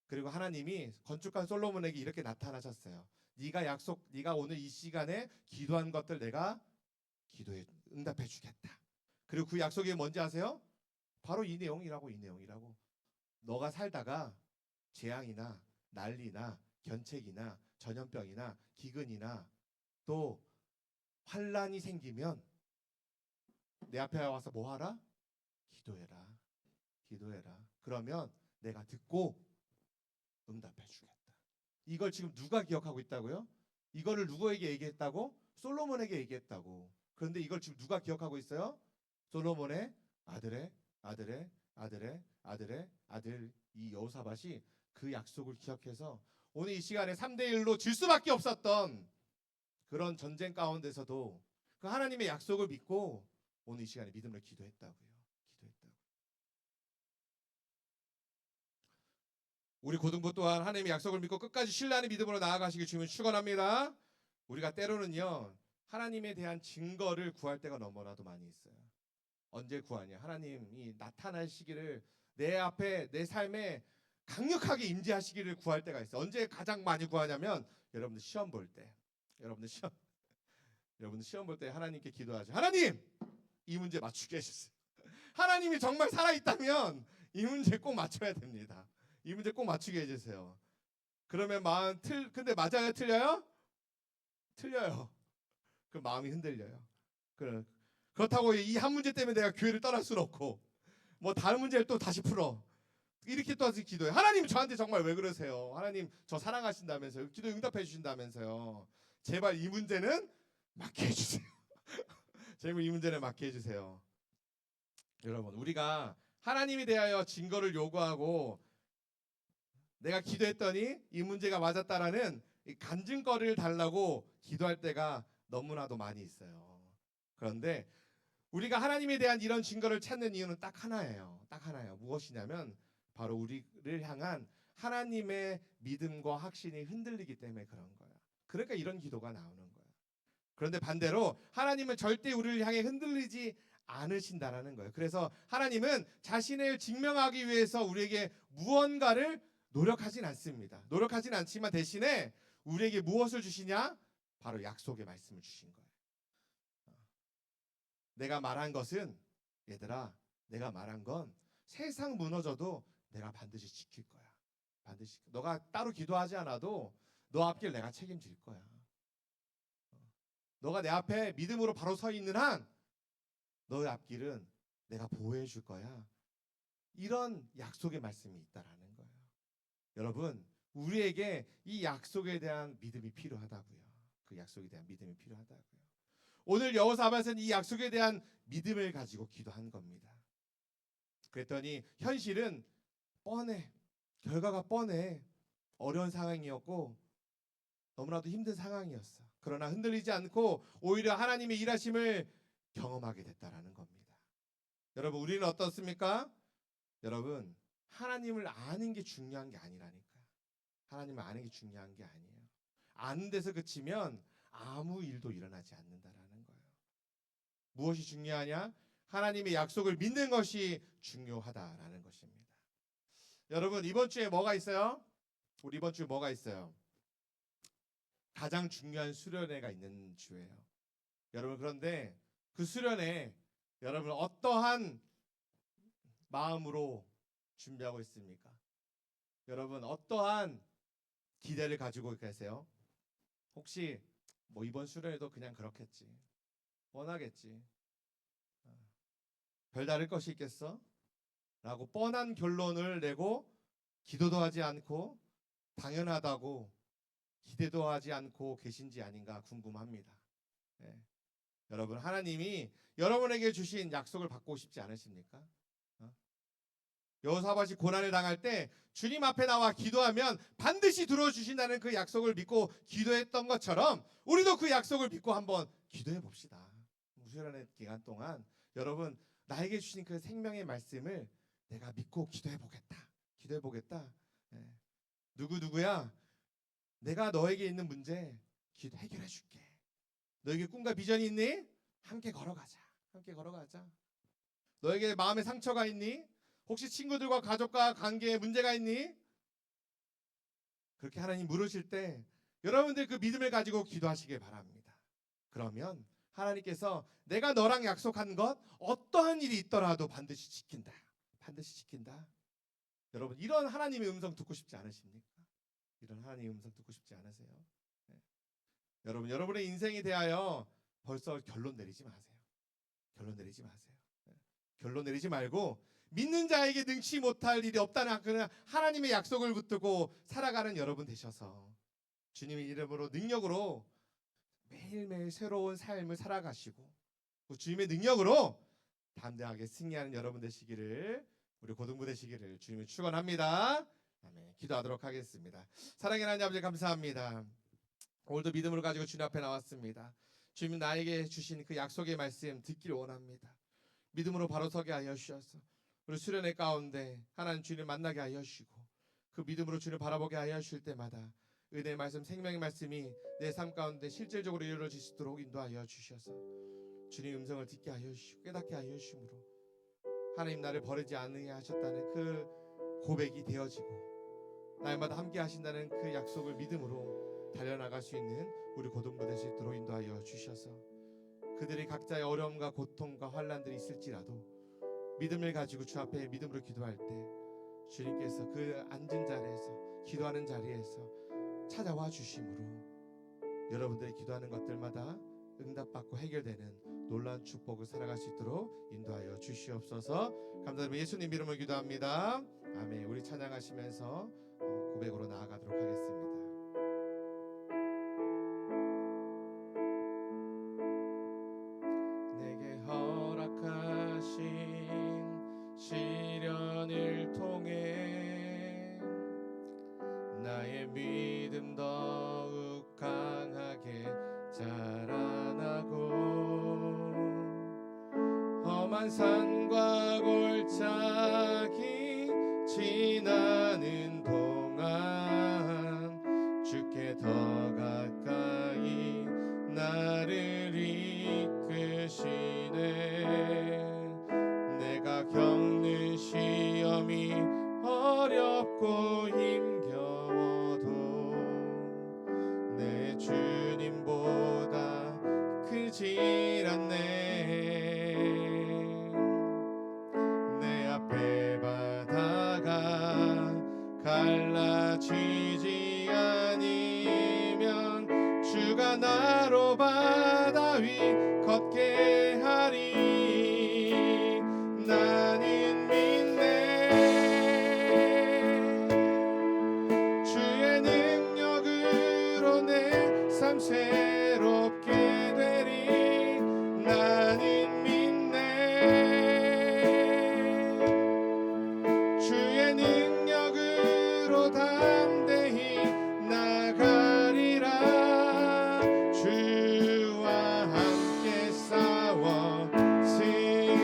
그리고 하나님이 건축한 솔로몬에게 이렇게 나타나셨어요. 네가 오늘 이 시간에 기도한 것들 내가 기도에 응답해 주겠다. 그리고 그 약속이 뭔지 아세요? 바로 이 내용이라고. 너가 살다가 재앙이나 난리나 견책이나 전염병이나 기근이나 또 환란이 생기면 내 앞에 와서 뭐 하라? 기도해라. 그러면 내가 듣고 응답해 주겠다. 이걸 지금 누가 기억하고 있다고요? 이거를 누구에게 얘기했다고? 솔로몬에게 얘기했다고. 그런데 이걸 지금 누가 기억하고 있어요? 솔로몬의 아들의 아들 이 여호사밧이 그 약속을 기억해서 오늘 이 시간에 3대 1로 질 수밖에 없었던 그런 전쟁 가운데서도 그 하나님의 약속을 믿고 오늘 이 시간에 믿음으로 기도했다고요. 우리 고등부 또한 하나님의 약속을 믿고 끝까지 신뢰하는 믿음으로 나아가시길 주님은 축원합니다. 우리가 때로는요, 하나님에 대한 증거를 구할 때가 너무나도 많이 있어요. 언제 구하냐? 하나님이 나타날 시기를 내 앞에 내 삶에 강력하게 임재하시기를 구할 때가 있어요. 언제 가장 많이 구하냐면 여러분들 시험 볼 때. 여러분들 시험 볼 때 하나님께 기도하죠. 하나님, 이 문제 맞추게 해주세요. 하나님이 정말 살아있다면 이 문제 꼭 맞춰야 됩니다. 이 문제 꼭 맞추게 해주세요. 그러면 근데 맞아요, 틀려요? 틀려요. 그 마음이 흔들려요. 그렇다고 이 한 문제 때문에 내가 교회를 떠날 수는 없고, 뭐 다른 문제를 또 다시 풀어. 이렇게 또 기도해. 하나님 저한테 정말 왜 그러세요? 하나님 저 사랑하신다면서요. 기도 응답해 주신다면서요. 제발 이 문제는 맞게 해주세요. 제발 이 문제는 맞게 해주세요. 여러분, 우리가 하나님에 대하여 증거를 요구하고 내가 기도했더니 이 문제가 맞았다라는 이 간증거리를 달라고 기도할 때가 너무나도 많이 있어요. 그런데 우리가 하나님에 대한 이런 증거를 찾는 이유는 딱 하나예요. 딱 하나예요. 무엇이냐면 바로 우리를 향한 하나님의 믿음과 확신이 흔들리기 때문에 그런 거예요. 그러니까 이런 기도가 나오는 거예요. 그런데 반대로 하나님은 절대 우리를 향해 흔들리지 않으신다라는 거예요. 그래서 하나님은 자신을 증명하기 위해서 우리에게 무언가를 노력하진 않습니다. 노력하진 않지만 대신에 우리에게 무엇을 주시냐? 바로 약속의 말씀을 주신 거예요. 내가 말한 것은, 얘들아, 내가 말한 건 세상 무너져도 내가 반드시 지킬 거야. 반드시. 너가 따로 기도하지 않아도 너 앞길 내가 책임질 거야. 너가 내 앞에 믿음으로 바로 서 있는 한 너의 앞길은 내가 보호해 줄 거야. 이런 약속의 말씀이 있다라는 거예요. 여러분, 우리에게 이 약속에 대한 믿음이 필요하다고요. 그 약속에 대한 믿음이 필요하다고요. 오늘 여호사밧은 이 약속에 대한 믿음을 가지고 기도한 겁니다. 그랬더니 현실은 뻔해. 결과가 뻔해. 어려운 상황이었고 너무나도 힘든 상황이었어. 그러나 흔들리지 않고 오히려 하나님의 일하심을 경험하게 됐다라는 겁니다. 여러분, 우리는 어떻습니까? 여러분, 하나님을 아는 게 중요한 게 아니라니까요. 하나님을 아는 게 중요한 게 아니에요. 아는 데서 그치면 아무 일도 일어나지 않는다라는 거예요. 무엇이 중요하냐? 하나님의 약속을 믿는 것이 중요하다라는 것입니다. 여러분, 이번 주에 뭐가 있어요? 우리 이번 주에 뭐가 있어요? 가장 중요한 수련회가 있는 주예요. 여러분, 그런데 그 수련회 여러분 어떠한 마음으로 준비하고 있습니까? 여러분 어떠한 기대를 가지고 계세요? 혹시 뭐 이번 수련회도 그냥 그렇겠지, 뻔하겠지, 별다를 것이 있겠어? 라고 뻔한 결론을 내고 기도도 하지 않고 당연하다고 기대도 하지 않고 계신지 아닌가 궁금합니다. 네. 여러분, 하나님이 여러분에게 주신 약속을 받고 싶지 않으십니까? 여호사밧이 고난을 당할 때 주님 앞에 나와 기도하면 반드시 들어주신다는 그 약속을 믿고 기도했던 것처럼 우리도 그 약속을 믿고 한번 기도해 봅시다. 수련회 기간 동안 여러분, 나에게 주신 그 생명의 말씀을 내가 믿고 기도해 보겠다. 기도해 보겠다. 네. 누구야? 내가 너에게 있는 문제 해결해 줄게. 너에게 꿈과 비전이 있니? 함께 걸어가자. 함께 걸어가자. 너에게 마음의 상처가 있니? 혹시 친구들과 가족과 관계에 문제가 있니? 그렇게 하나님 물으실 때 여러분들 그 믿음을 가지고 기도하시길 바랍니다. 그러면 하나님께서 내가 너랑 약속한 것 어떠한 일이 있더라도 반드시 지킨다. 반드시 지킨다. 여러분, 이런 하나님의 음성 듣고 싶지 않으십니까? 이런 하나님의 음성 듣고 싶지 않으세요? 네. 여러분, 여러분의 인생에 대하여 벌써 결론 내리지 마세요. 결론 내리지 마세요. 네. 결론 내리지 말고 믿는 자에게 능치 못할 일이 없다는 그런 하나님의 약속을 붙들고 살아가는 여러분 되셔서 주님의 이름으로 능력으로 매일매일 새로운 삶을 살아가시고 주님의 능력으로 담대하게 승리하는 여러분 되시기를, 우리 고등부 되시기를 주님이 축원합니다. 아멘. 기도하도록 하겠습니다. 사랑의 하나님 아버지, 감사합니다. 오늘도 믿음을 가지고 주님 앞에 나왔습니다. 주님, 나에게 주신 그 약속의 말씀 듣기를 원합니다. 믿음으로 바로 서게 하여 주셔서 우리 수련회 가운데 하나님 주님 만나게 하여 주시고 그 믿음으로 주님 바라보게 하여 주실 때마다 은혜의 말씀, 생명의 말씀이 내 삶 가운데 실질적으로 이루어질 수 있도록 인도하여 주셔서 주님 음성을 듣게 하여 주시고 깨닫게 하여 주심으로 하나님 나를 버리지 않으게 하셨다는 그 고백이 되어지고 날마다 함께 하신다는 그 약속을 믿음으로 달려나갈 수 있는 우리 고등부 될 수 있도록 인도하여 주셔서 그들이 각자의 어려움과 고통과 환난들이 있을지라도 믿음을 가지고 주 앞에 믿음으로 기도할 때 주님께서 그 앉은 자리에서 기도하는 자리에서 찾아와 주심으로 여러분들이 기도하는 것들마다 응답받고 해결되는 놀라운 축복을 살아갈 수 있도록 인도하여 주시옵소서. 감사드리며 예수님 이름으로 기도합니다. 아멘. 우리 찬양하시면서 고백으로 나아가도록 하겠습니다. 내게 허락하신 시련을 통해 나의 믿음 더욱 강하게 자라나고 험한 산과 골짜기 지나는 동안 주께 더 가까이 나를 이끄시네. 내가 겪는 시험이 어렵고 힘겨워도 내 주님보다 크질 않네. 내 앞에 바다가 갈라지지 아니면 주가 나로 바다 위 걷게 하리. 나는 믿네. 주의 능력으로 내 삶 새롭게 되리. 나는 믿네. 주의 능력으로 담대히 나가리라. 주와 함께 싸워 승리하리라.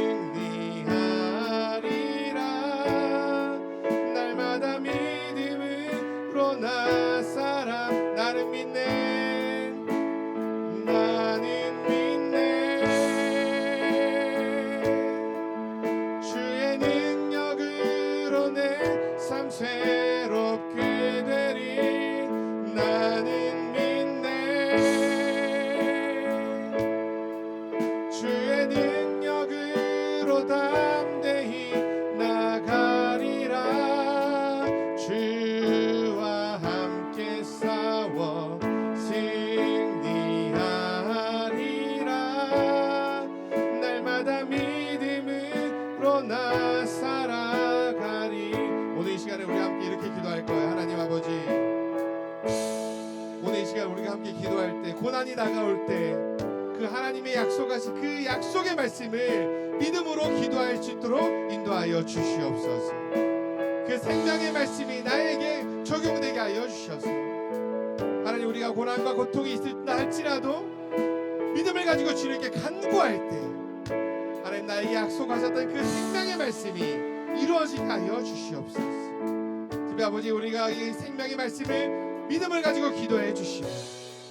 날마다 믿음으로 나 살아. 나는 믿네. 나는 믿네. 주의 능력으로 내 삶 새롭게 되리. 나는 믿네. 주의 능력으로 담대히 나가리라. 주와 함께 싸워 승리하리라. 날마다 믿음으로 나 살아가리. 오늘 이 시간에 우리 함께 이렇게 기도할 거예요. 하나님 아버지, 오늘 이 시간 우리가 함께 기도할 때, 고난이 다가올 때 그 하나님의 약속하신 그 약속의 말씀을 믿음으로 기도할 수 있도록 인도하여 주시옵소서. 그 생명의 말씀이 나에게 적용되게 하여 주셔서 하나님, 우리가 고난과 고통이 있을다 할지라도 믿음을 가지고 주님께 간구할 때 하나님, 나에게 약속하셨던 그 생명의 말씀이 이루어지게 하여 주시옵소서. 특히 아버지, 우리가 이 생명의 말씀을 믿음을 가지고 기도해 주시고,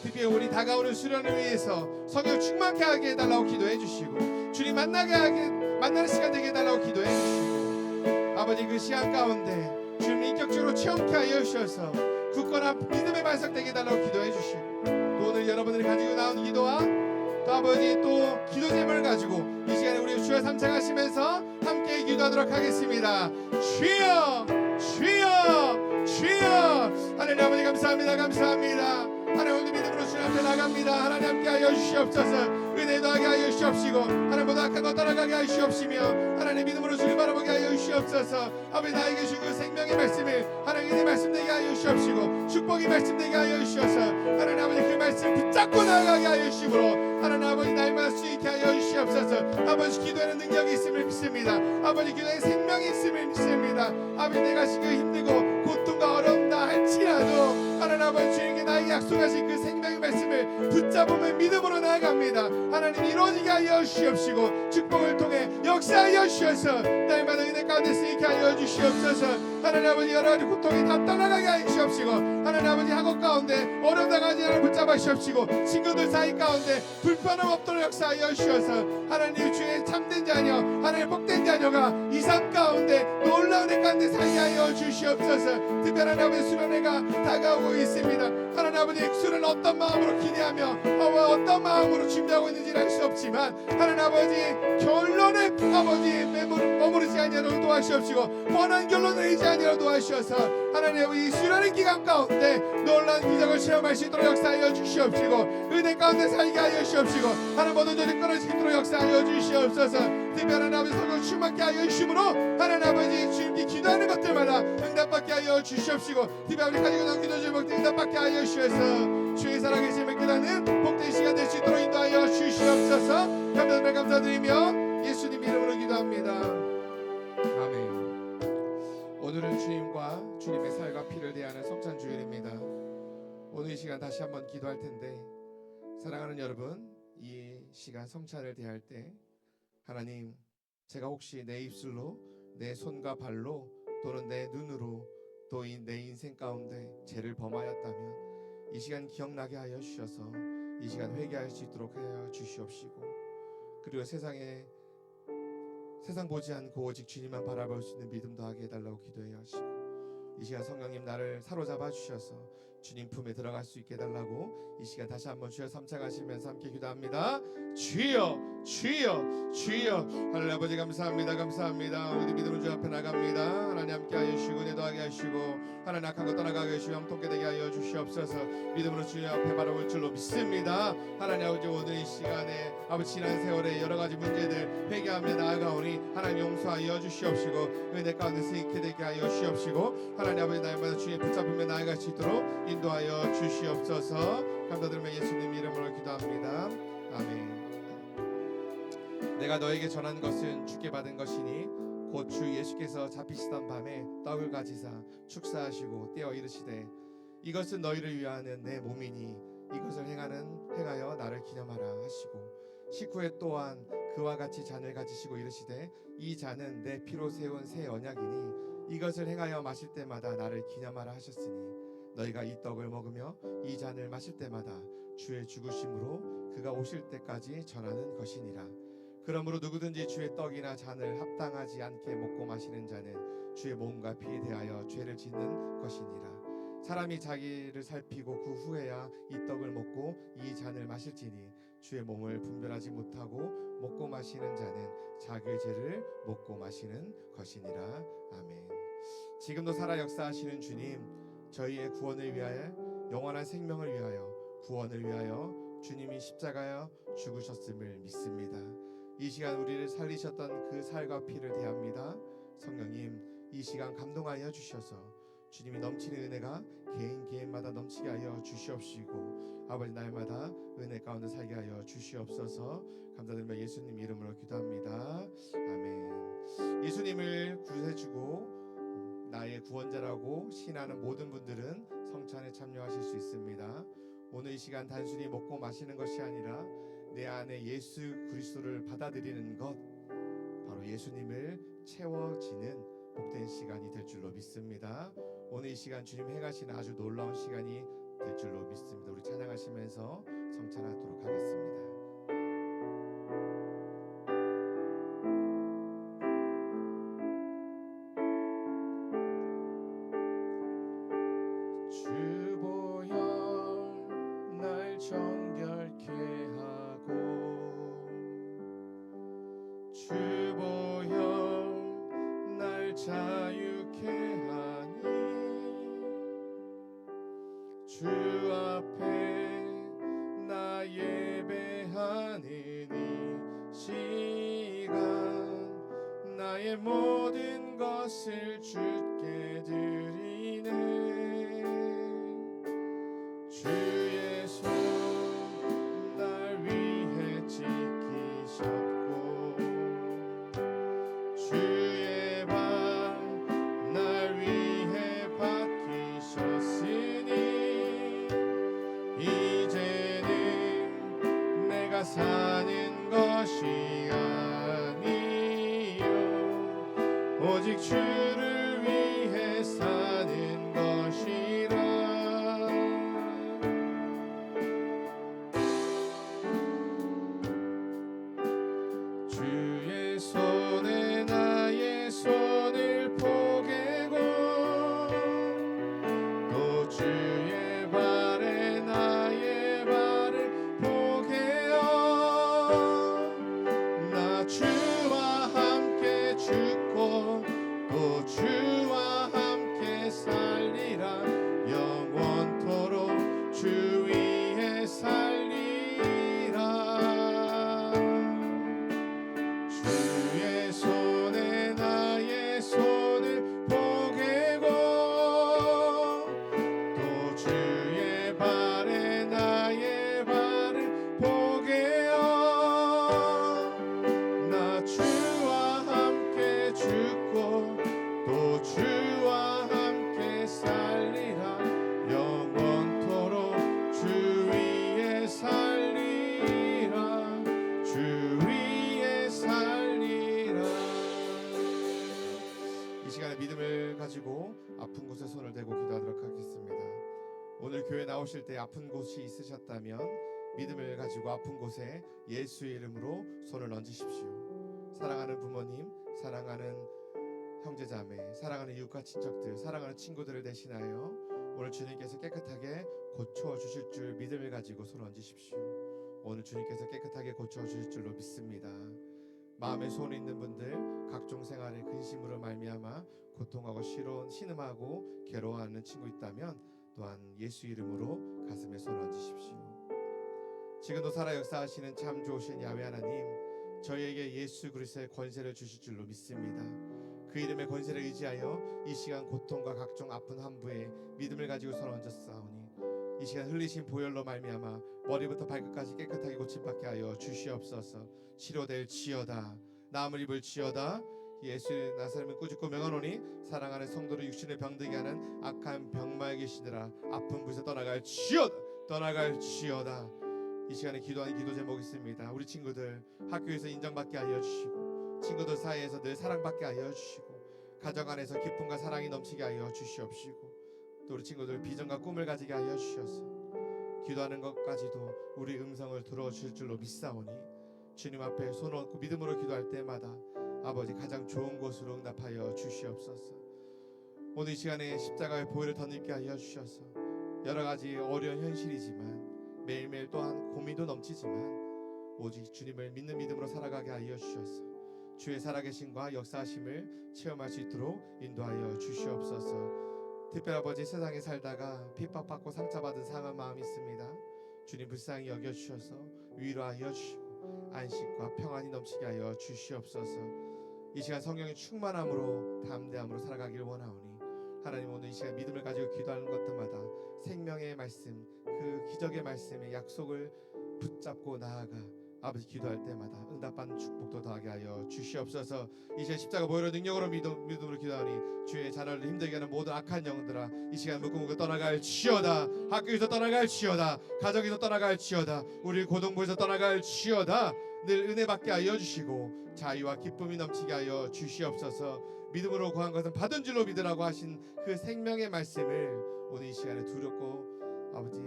특히 우리 다가오는 수련을 위해서 성령 충만케 하게 해달라고 기도해 주시고, 주님 만나는 시간 되게 해달라고 기도해 주시고, 아버지 그 시간 가운데 주님 인격적으로 체험케 하여 주셔서 굳건한 믿음의 반석 되게 해달라고 기도해 주시고, 또 오늘 여러분들이 가지고 나온 기도와 또 아버지 또 기도 제목을 가지고 이 시간에 우리 주여 삼창하시면서 함께 기도하도록 하겠습니다. 주여 주여 주여. 하나님 아버지 감사합니다. 감사합니다. 하나님 오늘 믿음으로 주님 앞에 나갑니다. 하나님 함께 하여 주시옵소서. 은혜 더하게 하여 주시옵시고, 하나님 모든 악한 것 떠나가게 하여 주시옵시며, 하나님 믿음으로 주님 바라보게 하여 주시옵소서. 아버지 나에게 주신 그 생명의 말씀을 하나님 은혜 말씀되게 하여 주시옵시고, 축복의 말씀되게 하여 주셔서 하나님 아버지 그 말씀 붙잡고 나아가게 하여 주시므로 하나님 아버지 날마다 수익케 하여 주시옵소서. 아버지 기도에는 능력이 있음을 믿습니다. 아버지 기도에 생명이 있음을 믿습니다. 아버지 내가 지금 힘들고 고통과 어려움다 할지라도 하나님 아버지 주님께 나에게 약속하신 그 생명의 말씀을 붙잡으며 믿음으로 나아갑니다. 하나님 이루어지게 하여 주시옵시고, 축복을 통해 역사하여 주셔서 날마다 은혜 가운데 쓰이게 하여 주시옵소서. 하나님 아버지 여러 가지 고통이 다 떠나가게 하시옵시고, 하나님 아버지 학업 가운데 어려움 당하지 않을 붙잡아 주시옵시고, 친구들 사이 가운데 불편함 없도록 역사하여 주셔서 하나님 주의 참된 자녀, 하나님 복된 자녀가 이 삶 가운데 놀라운 해 가운데 살게 하여 주시옵소서. 특별한 아버지 수련회가 다가오고 있습니다. 하나님 아버지 수련 어떤 마음으로 기대하며 어떤 마음으로 준비하고 있는지는 알 수 없지만, 하나님 아버지 결론에 아버지 머무르지 아니하도록 도와주시옵시고, 뻔한 결론을 내지 아니하도록 도와주셔서 하나님 아버지 이 수련의 기간 가운데 놀라운 기적을 체험할 수 있도록 역사하여 주시옵시고, 은혜 가운데 살게 하여 주시옵시고, 하나님 모든 조직 끊어지도록 역사하여 주시옵소서. 특별한 아버지 성령 충만케 하여 주심으로 하나님 아버지 주님께 기도하는 것들마다 응답받게 하여 주시옵시고, 특별히 우리 가지고 있는 기도 제목 응답받게 하여 주셔서 주의 살아계심을 깨닫는 복된 시간 될 수 있도록 인도하여 주시옵소서. 감사드리며 예수님 이름으로 기도합니다. 아멘. 오늘은 주님과 주님의 살과 피를 대하는 성찬 주일입니다. 오늘 이 시간 다시 한번 기도할 텐데, 사랑하는 여러분, 이 시간 성찬을 대할 때 하나님, 제가 혹시 내 입술로, 내 손과 발로, 또는 내 눈으로, 또 내 인생 가운데 죄를 범하였다면 이 시간 기억나게 하여 주셔서 이 시간 회개할 수 있도록 하여 주시옵시고, 그리고 세상 보지 않고 오직 주님만 바라볼 수 있는 믿음 더하게 해달라고 기도해야 하시고, 이 시간 성령님 나를 사로잡아 주셔서 주님 품에 들어갈 수 있게 해달라고 이 시간 다시 한번 주여 삼창하시면서 함께 기도합니다. 주여 주여 주여. 하나님 아버지 감사합니다. 감사합니다. 우리 믿음은 주 앞에 나갑니다. 하나님 함께 하여 주시고 은혜 더하게 하시고, 하나님 악한 것 떠나가게 하시고 형통케 되게 하여 주시옵소서. 믿음으로 주님 앞에 바라볼 줄로 믿습니다. 하나님 아버지 오늘 이 시간에 아버지 지난 세월의 여러 가지 문제들 회개하며 나아가오니 하나님 용서하여 주시옵시고, 은혜 가운데 쓰임케 되게 하여 주시옵시고, 하나님 아버지 날마다 주님 붙잡으며 나아갈 수 있도록 인도하여 주시옵소서. 감사드리며 예수님 이름으로 기도합니다. 아멘. 내가 너에게 전한 것은 주께 받은 것이니 곧 주 예수께서 잡히시던 밤에 떡을 가지사 축사하시고 떼어 이르시되, 이것은 너희를 위하는 내 몸이니 이것을 행하여 나를 기념하라 하시고, 식후에 또한 그와 같이 잔을 가지시고 이르시되, 이 잔은 내 피로 세운 새 언약이니 이것을 행하여 마실 때마다 나를 기념하라 하셨으니, 너희가 이 떡을 먹으며 이 잔을 마실 때마다 주의 죽으심으로 그가 오실 때까지 전하는 것이니라. 그러므로 누구든지 주의 떡이나 잔을 합당하지 않게 먹고 마시는 자는 주의 몸과 피에 대하여 죄를 짓는 것이니라. 사람이 자기를 살피고 그 후에야 이 떡을 먹고 이 잔을 마실지니, 주의 몸을 분별하지 못하고 먹고 마시는 자는 자기의 죄를 먹고 마시는 것이니라. 아멘. 지금도 살아 역사하시는 주님, 저희의 구원을 위하여, 영원한 생명을 위하여, 구원을 위하여 주님이 십자가에 죽으셨음을 믿습니다. 이 시간 우리를 살리셨던 그 살과 피를 대합니다. 성령님, 이 시간 감동하여 주셔서 주님이 넘치는 은혜가 개인마다 넘치게 하여 주시옵시고, 아버지 날마다 은혜 가운데 살게 하여 주시옵소서. 감사드리며 예수님 이름으로 기도합니다. 아멘. 예수님을 구세주고 나의 구원자라고 신하는 모든 분들은 성찬에 참여하실 수 있습니다. 오늘 이 시간 단순히 먹고 마시는 것이 아니라 내 안에 예수 그리스도를 받아들이는 것, 바로 예수님을 채워지는 복된 시간이 될 줄로 믿습니다. 오늘 이 시간 주님 행하시는 아주 놀라운 시간이 될 줄로 믿습니다. 우리 찬양하시면서 성찬하도록 하겠습니다. 주보여 날 정결케 하고, 주보여 날 자유케 하니, 주 앞에 나 예배하는 이 시간, 나의 모든 것을 주께 드리네. 주의 손 날 위해 지키셨고, 주의 발 날 위해 박히셨으니, 이제는 내가 사는 것이 아니요 오직 주를 위해 믿음을 가지고 아픈 곳에 손을 대고 기도하도록 하겠습니다. 오늘 교회 나오실 때 아픈 곳이 있으셨다면 믿음을 가지고 아픈 곳에 예수의 이름으로 손을 얹으십시오. 사랑하는 부모님, 사랑하는 형제자매, 사랑하는 이웃과 친척들, 사랑하는 친구들을 대신하여 오늘 주님께서 깨끗하게 고쳐주실 줄 믿음을 가지고 손을 얹으십시오. 오늘 주님께서 깨끗하게 고쳐주실 줄로 믿습니다. 마음에 소원 있는 분들, 각종 생활의 근심으로 말미암아 고통하고 신음하고 괴로워하는 친구 있다면 또한 예수 이름으로 가슴에 손을 얹으십시오. 지금도 살아 역사하시는 참 좋으신 야훼 하나님, 저희에게 예수 그리스도의 권세를 주실 줄로 믿습니다. 그 이름의 권세를 의지하여 이 시간 고통과 각종 아픈 환부에 믿음을 가지고 손을 얹었사오니 이 시간 흘리신 보혈로 말미암아 머리부터 발끝까지 깨끗하게 고침받게 하여 주시옵소서. 치료될지어다. 나음을 입을지어다. 예수 나사렛은 꾸짖고 명하노니 사랑하는 성도를 육신을 병들게 하는 악한 병마에 계시느라 아픈 곳에 떠나갈지어다. 이 시간에 기도하는 기도 제목이 있습니다. 우리 친구들 학교에서 인정받게 하여 주시고, 친구들 사이에서 늘 사랑받게 하여 주시고, 가정 안에서 기쁨과 사랑이 넘치게 하여 주시옵시고, 또 우리 친구들 비전과 꿈을 가지게 하여 주셔서 기도하는 것까지도 우리 음성을 들어주실 줄로 믿사오니 주님 앞에 손을 얹고 믿음으로 기도할 때마다 아버지 가장 좋은 곳으로 응답하여 주시옵소서. 오늘 이 시간에 십자가의 보혈을 덧입게 하여 주셔서 여러 가지 어려운 현실이지만 매일매일 또한 고민도 넘치지만 오직 주님을 믿는 믿음으로 살아가게 하여 주셔서 주의 살아계심과 역사하심을 체험할 수 있도록 인도하여 주시옵소서. 특별히 아버지 세상에 살다가 핍박받고 상처받은 상한 마음이 있습니다. 주님 불쌍히 여겨주셔서 위로하여 주시고 안식과 평안이 넘치게 하여 주시옵소서. 이 시간 성령의 충만함으로 담대함으로 살아가길 원하오니 하나님 오늘 이 시간 믿음을 가지고 기도하는 것들마다 생명의 말씀, 그 기적의 말씀의 약속을 붙잡고 나아가 아버지 기도할 때마다 응답받는 축복도 더하게 하여 주시옵소서. 이 시간 십자가 보혈의 능력으로 믿음으로 기도하니 주의 자녀를 힘들게 하는 모든 악한 영들아 이 시간 묶고 떠나갈지어다. 학교에서 떠나갈지어다. 가정에서 떠나갈지어다. 우리 고등부에서 떠나갈지어다. 늘 은혜 받게 하여 주시고 자유와 기쁨이 넘치게 하여 주시옵소서. 믿음으로 구한 것은 받은 줄로 믿으라고 하신 그 생명의 말씀을 오늘 이 시간에 두렵고 아버지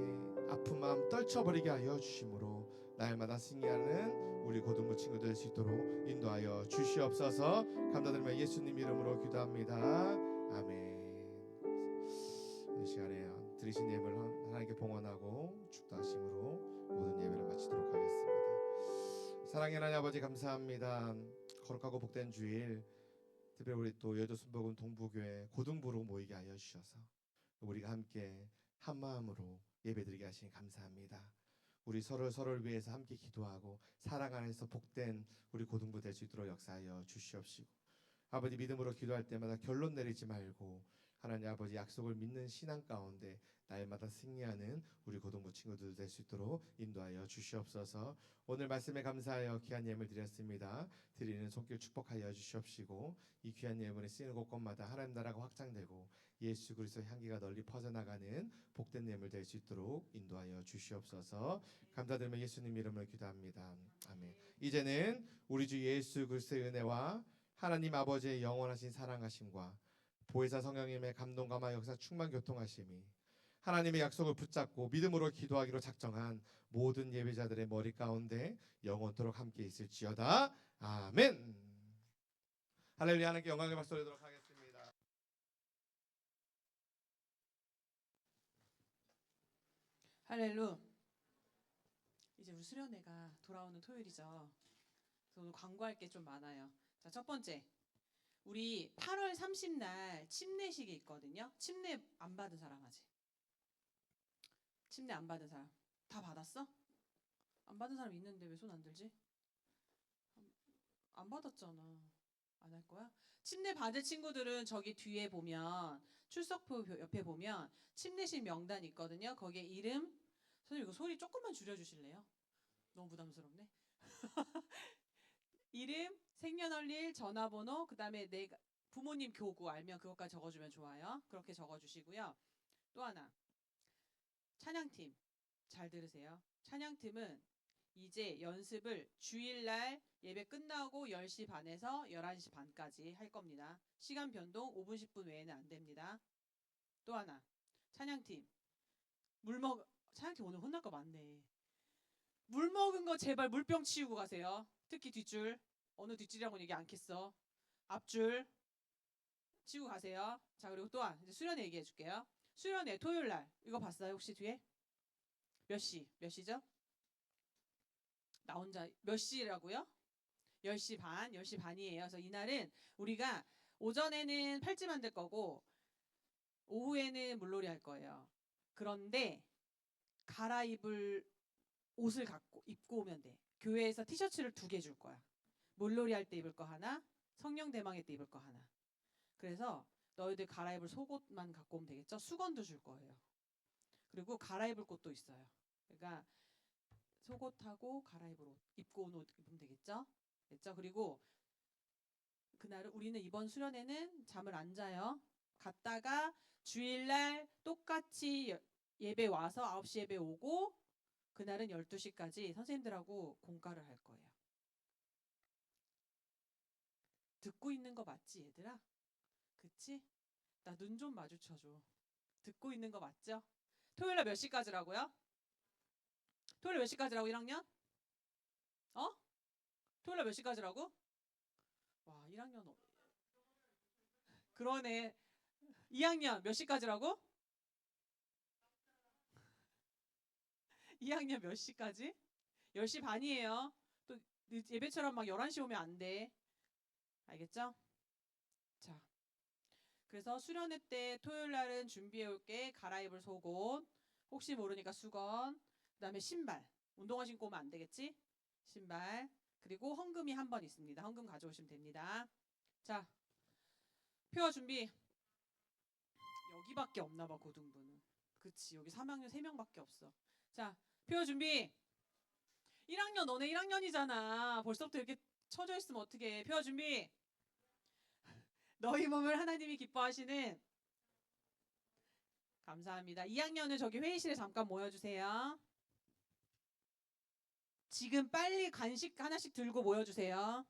아픈 마음 떨쳐버리게 하여 주심으로 날마다 승리하는 우리 고등부 친구들 될 수 있도록 인도하여 주시옵소서. 감사드리며 예수님 이름으로 기도합니다. 아멘. 이 시간에 드리신 예배를 하나님께 봉헌하고 축도하심으로 모든 예배를 마치도록 하겠습니다. 사랑의 하나님 아버지 감사합니다. 거룩하고 복된 주일 특별히 우리 또 여주 순복음 동부교회 고등부로 모이게 하여 주셔서 우리가 함께 한 마음으로 예배드리게 하시니 감사합니다. 우리 서로를 위해서 함께 기도하고 사랑 안에서 복된 우리 고등부 될 수 있도록 역사하여 주시옵시고 아버지 믿음으로 기도할 때마다 결론 내리지 말고 하나님 아버지 약속을 믿는 신앙 가운데 날마다 승리하는 우리 고등부 친구들 될 수 있도록 인도하여 주시옵소서. 오늘 말씀에 감사하여 귀한 예물 드렸습니다. 드리는 손길 축복하여 주시옵시고 이 귀한 예물에 쓰이는 곳곳마다 하나님 나라가 확장되고 예수 그리스도의 향기가 널리 퍼져나가는 복된 예물 될 수 있도록 인도하여 주시옵소서. 감사드리며 예수님 이름으로 기도합니다. 아멘. 이제는 우리 주 예수 그리스도의 은혜와 하나님 아버지의 영원하신 사랑하심과 보혜사 성령님의 감동감화 역사 충만 교통하심이 하나님의 약속을 붙잡고 믿음으로 기도하기로 작정한 모든 예배자들의 머리 가운데 영원토록 함께 있을지어다. 아멘. 할렐루야. 하나님께 영광의 박수 드리도록 하겠습니다. 할렐루. 이제 우리 수련회가 돌아오는 토요일이죠. 그래서 오늘 광고할 게 좀 많아요. 자, 첫 번째. 우리 8월 30날 침례식이 있거든요. 침례 안 받은 사람 아직? 침례 안 받은 사람 다 받았어? 안 받은 사람 있는데 왜 손 안 들지? 안 받았잖아. 안 할 거야? 침례 받을 친구들은 저기 뒤에 보면 출석부 옆에 보면 침례식 명단 있거든요. 거기에 이름, 선생님 이거 소리 조금만 줄여주실래요? 너무 부담스럽네. 이름, 생년월일, 전화번호, 그 다음에 내가 부모님 교구 알면 그것까지 적어주면 좋아요. 그렇게 적어주시고요. 또 하나, 찬양팀 잘 들으세요. 찬양팀은 이제 연습을 주일날 예배 끝나고 10시 반에서 11시 반까지 할 겁니다. 시간 변동 5분 10분 외에는 안 됩니다. 또 하나, 찬양팀 찬양팀 오늘 혼날 거 많네. 물 먹은 거 제발 물병 치우고 가세요. 특히 뒷줄. 어느 뒷줄이라고는 얘기 않겠어. 앞줄 치우고 가세요. 자, 그리고 또한 이제 수련회 얘기해 줄게요. 수련회 토요일 날 이거 봤어요? 혹시 뒤에? 몇 시? 몇 시죠? 나 혼자 몇 시라고요? 10시 반, 10시 반이에요. 그래서 이날은 우리가 오전에는 팔찌 만들 거고 오후에는 물놀이 할 거예요. 그런데 갈아입을 옷을 갖고 입고 오면 돼. 교회에서 티셔츠를 2개 줄 거야. 물놀이 할 때 입을 거 하나, 성령 대망회 때 입을 거 하나. 그래서 너희들 갈아입을 속옷만 갖고 오면 되겠죠? 수건도 줄 거예요. 그리고 갈아입을 곳도 있어요. 그러니까 속옷하고 갈아입을 옷, 입고 온 옷 입으면 되겠죠? 됐죠? 그리고 그날은 우리는 이번 수련회는 잠을 안 자요. 갔다가 주일날 똑같이 예배 와서 9시 예배 오고 그날은 12시까지 선생님들하고 공과를 할 거예요. 듣고 있는 거 맞지 얘들아? 그치? 나 눈 좀 마주쳐줘. 듣고 있는 거 맞죠? 토요일날 몇 시까지라고요? 토요일 몇 시까지라고 1학년? 토요일날 몇 시까지라고? 와 1학년 그러네. 2학년 몇 시까지라고? 2학년 몇 시까지? 10시 반이에요. 또 예배처럼 막 11시 오면 안 돼. 알겠죠? 자, 그래서 수련회 때 토요일 날은 준비해 올게. 갈아입을 속옷, 혹시 모르니까 수건, 그다음에 신발. 운동화 신고 오면 안 되겠지? 신발. 그리고 헌금이 한 번 있습니다. 헌금 가져오시면 됩니다. 자, 표어 준비. 여기밖에 없나 봐, 고등부는. 그치, 여기 3학년 3명밖에 없어. 자, 표어 준비. 1학년 너네 1학년이잖아. 벌써부터 이렇게 쳐져 있으면 어떡해. 표어 준비. 너희 몸을 하나님이 기뻐하시는 감사합니다. 2학년은 저기 회의실에 잠깐 모여주세요. 지금 빨리 간식 하나씩 들고 모여주세요.